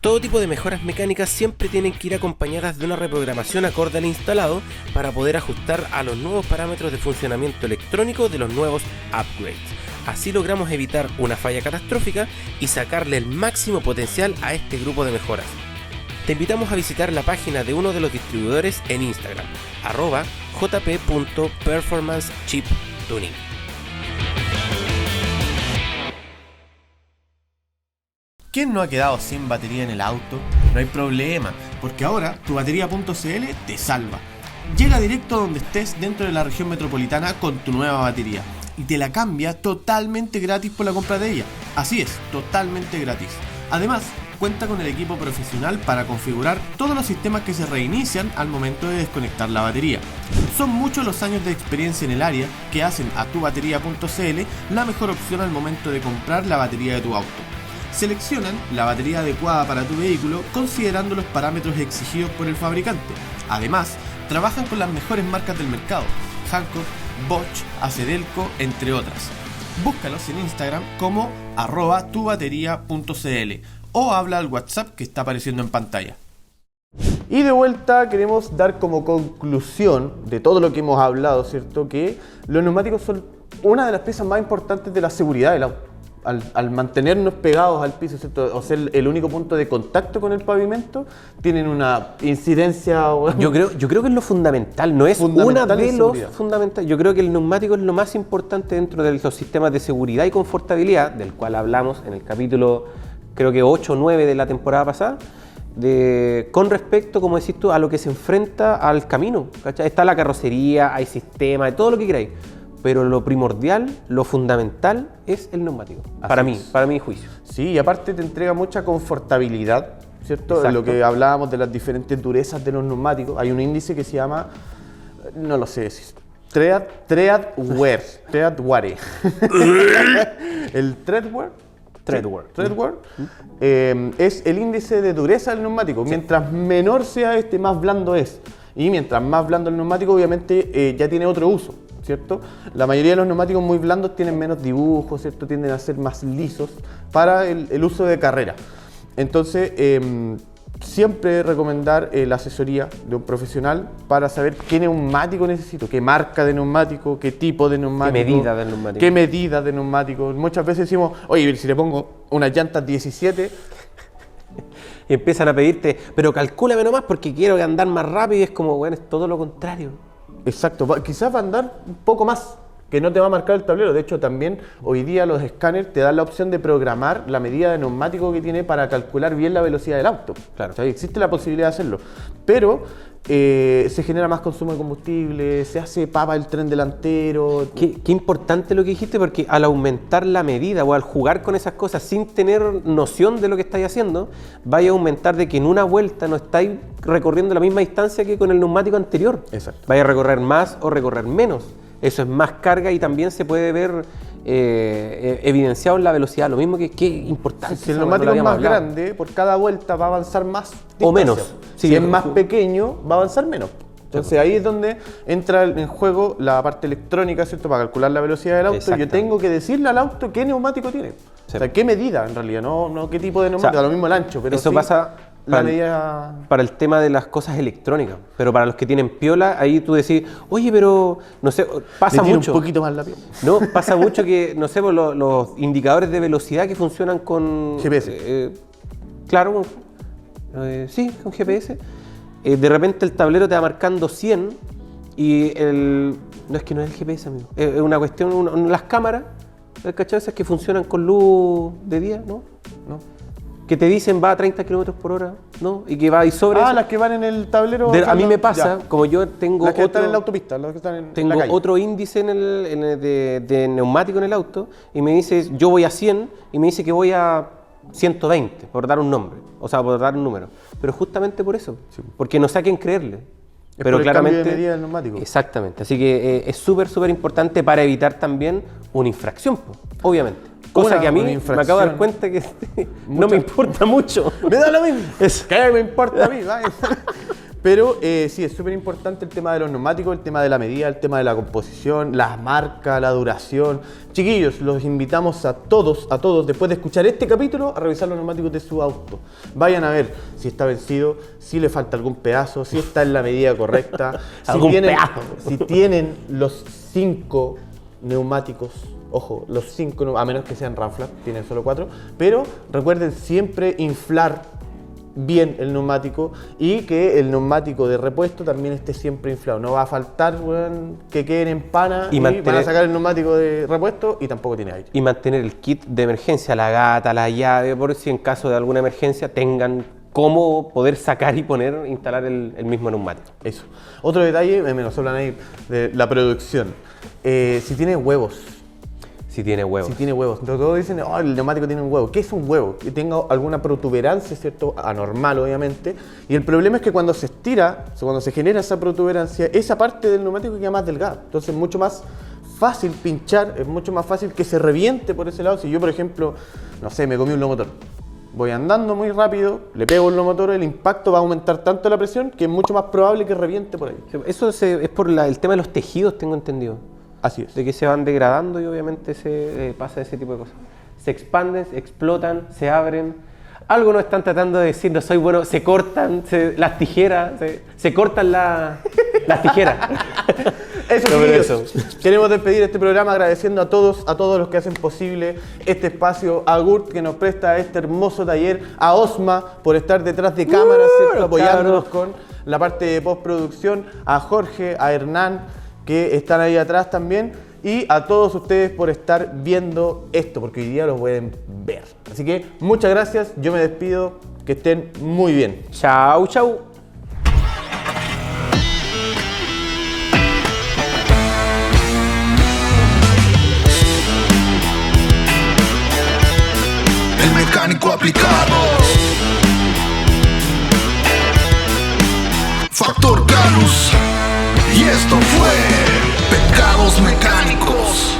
Speaker 1: Todo tipo de mejoras mecánicas siempre tienen que ir acompañadas de una reprogramación acorde al instalado para poder ajustar a los nuevos parámetros de funcionamiento electrónico de los nuevos upgrades. Así logramos evitar una falla catastrófica y sacarle el máximo potencial a este grupo de mejoras. Te invitamos a visitar la página de uno de los distribuidores en Instagram, @jp.performancechiptuning.
Speaker 2: ¿Quién no ha quedado sin batería en el auto? No hay problema, porque ahora tu batería.cl te salva. Llega directo a donde estés dentro de la región metropolitana con tu nueva batería y te la cambia totalmente gratis por la compra de ella. Así es, totalmente gratis. Además, cuenta con el equipo profesional para configurar todos los sistemas que se reinician al momento de desconectar la batería. Son muchos los años de experiencia en el área que hacen a tubatería.cl la mejor opción al momento de comprar la batería de tu auto. Seleccionan la batería adecuada para tu vehículo considerando los parámetros exigidos por el fabricante. Además, trabajan con las mejores marcas del mercado, Hankook, Bosch, Acedelco, entre otras. Búscalos en Instagram como @tubatería.cl o habla al WhatsApp que está apareciendo en pantalla. Y de vuelta queremos dar como conclusión de todo lo que hemos hablado, ¿cierto? Que los neumáticos son una de las piezas más importantes de la seguridad del auto. Al mantenernos pegados al piso, ¿cierto? O ser el único punto de contacto con el pavimento, tienen una incidencia...
Speaker 1: Yo creo que es lo fundamental, no es una de los fundamentales. Yo creo que el neumático es lo más importante dentro de los sistemas de seguridad y confortabilidad, del cual hablamos en el capítulo, creo que 8 o 9 de la temporada pasada, con respecto, como decís tú, a lo que se enfrenta al camino, ¿cachai? Está la carrocería, hay sistema, todo lo que queráis. Pero lo primordial, lo fundamental es el neumático, para mi juicio.
Speaker 2: Sí, y aparte te entrega mucha confortabilidad, ¿cierto?
Speaker 1: Exacto.
Speaker 2: Lo que hablábamos de las diferentes durezas de los neumáticos. Hay un índice que se llama, no lo sé decir, Treadwear. El Treadwear es el índice de dureza del neumático. Sí. Mientras menor sea más blando es. Y mientras más blando el neumático, obviamente ya tiene otro uso, ¿cierto? La mayoría de los neumáticos muy blandos tienen menos dibujos, ¿cierto? Tienden a ser más lisos para el uso de carrera. Entonces, siempre recomendar la asesoría de un profesional para saber qué neumático necesito, qué marca de neumático, qué tipo de neumático, qué medida de neumático. Muchas veces decimos, oye, si le pongo unas llantas 17...
Speaker 1: Y empiezan a pedirte, pero calcúlame nomás porque quiero andar más rápido, y es como, bueno, es todo lo contrario.
Speaker 2: Exacto, quizás va a andar un poco más, que no te va a marcar el tablero. De hecho, también hoy día los escáneres te dan la opción de programar la medida de neumático que tiene para calcular bien la velocidad del auto. Claro, o sea, existe la posibilidad de hacerlo, pero se genera más consumo de combustible, se hace papa el tren delantero.
Speaker 1: Qué importante lo que dijiste, porque al aumentar la medida o al jugar con esas cosas sin tener noción de lo que estáis haciendo, vaya a aumentar de que en una vuelta no estáis recorriendo la misma distancia que con el neumático anterior.
Speaker 2: Exacto.
Speaker 1: Vaya a recorrer más o recorrer menos. Eso es más carga y también se puede ver evidenciado en la velocidad. Lo mismo que importante.
Speaker 2: Si el neumático es más grande, por cada vuelta va a avanzar más distancia.
Speaker 1: O menos.
Speaker 2: Sí, si es más pequeño, va a avanzar menos. Entonces ahí es donde entra en juego la parte electrónica, ¿cierto? Para calcular la velocidad del auto. Yo tengo que decirle al auto qué neumático tiene. Sí. O sea, qué medida en realidad, no qué tipo de neumático, lo mismo el ancho. Pero
Speaker 1: eso
Speaker 2: sí,
Speaker 1: pasa
Speaker 2: la medida...
Speaker 1: Para el tema de las cosas electrónicas, pero para los que tienen piola, ahí tú decís, oye, pero no sé, pasa
Speaker 2: Le tiro
Speaker 1: mucho.
Speaker 2: un poquito más la piel.
Speaker 1: No, pasa mucho que, no sé, pues, los indicadores de velocidad que funcionan con...
Speaker 2: GPS.
Speaker 1: Claro, sí, con GPS. De repente el tablero te va marcando 100 y no es que no es el GPS, amigo. Es una cuestión, las cámaras, ¿cachai? Esas que funcionan con luz de día, ¿no?
Speaker 2: ¿No?
Speaker 1: Que te dicen va a 30 kilómetros por hora, ¿no? Y que va y sobre eso.
Speaker 2: Las que van en el tablero.
Speaker 1: A mí me pasa,
Speaker 2: ya.
Speaker 1: como yo tengo
Speaker 2: Las que están en la autopista, las que están en
Speaker 1: tengo
Speaker 2: la calle.
Speaker 1: otro índice de neumático en el auto y me dice, yo voy a 100 y me dice que voy a 120, por dar un nombre, o sea, por dar un número. Pero justamente por eso, porque no sé a quién creerle.
Speaker 2: Es
Speaker 1: Pero
Speaker 2: por el
Speaker 1: claramente,
Speaker 2: cambio de medida del neumático.
Speaker 1: Exactamente, así que es súper importante para evitar también una infracción, obviamente. Cosa que a mí me acabo de dar cuenta que no me importa mucho.
Speaker 2: Me da lo mismo.
Speaker 1: Eso.
Speaker 2: ¿Qué me importa a mí? Vaya. Pero sí, es súper importante el tema de los neumáticos, el tema de la medida, el tema de la composición, las marcas, la duración. Chiquillos, los invitamos a todos, después de escuchar este capítulo, a revisar los neumáticos de su auto. Vayan a ver si está vencido, si le falta algún pedazo, si está en la medida correcta, si tienen los 5 neumáticos. Ojo, los 5, a menos que sean Ramflat, tienen solo 4, pero recuerden siempre inflar bien el neumático y que el neumático de repuesto también esté siempre inflado. No va a faltar, bueno, que queden en pana y van a sacar el neumático de repuesto y tampoco tiene aire.
Speaker 1: Y mantener el kit de emergencia, la gata, la llave, por si en caso de alguna emergencia tengan cómo poder sacar y instalar el mismo neumático.
Speaker 2: Eso. Otro detalle, me nos hablan ahí de la producción. Si tiene huevos.
Speaker 1: Si tiene huevos.
Speaker 2: Si tiene huevos. Entonces todos dicen, oh, el neumático tiene un huevo. ¿Qué es un huevo? Que tenga alguna protuberancia, ¿cierto? Anormal, obviamente. Y el problema es que cuando se estira, cuando se genera esa protuberancia, esa parte del neumático queda más delgada. Entonces es mucho más fácil pinchar, es mucho más fácil que se reviente por ese lado. Si yo, por ejemplo, no sé, me comí un lomotor. Voy andando muy rápido, le pego el lomotor, el impacto va a aumentar tanto la presión que es mucho más probable que reviente por ahí.
Speaker 1: Eso es por el tema de los tejidos, tengo entendido.
Speaker 2: Así es.
Speaker 1: De que se van degradando y obviamente pasa ese tipo de cosas. Se expanden, se explotan, se abren. Algo nos están tratando de decir, no soy bueno, se cortan las tijeras, se cortan las tijeras.
Speaker 2: Eso, chiquillos. Queremos despedir este programa agradeciendo a todos los que hacen posible este espacio, a Gurt que nos presta este hermoso taller, a Osma por estar detrás de cámaras, ¿cierto? Apoyándonos con la parte de postproducción, a Jorge, a Hernán, que están ahí atrás también, y a todos ustedes por estar viendo esto, porque hoy día lo pueden ver. Así que muchas gracias, yo me despido, que estén muy bien.
Speaker 1: Chau, chau.
Speaker 3: El mecánico aplicado. Factor Canus. Y esto fue Pecados Mecánicos.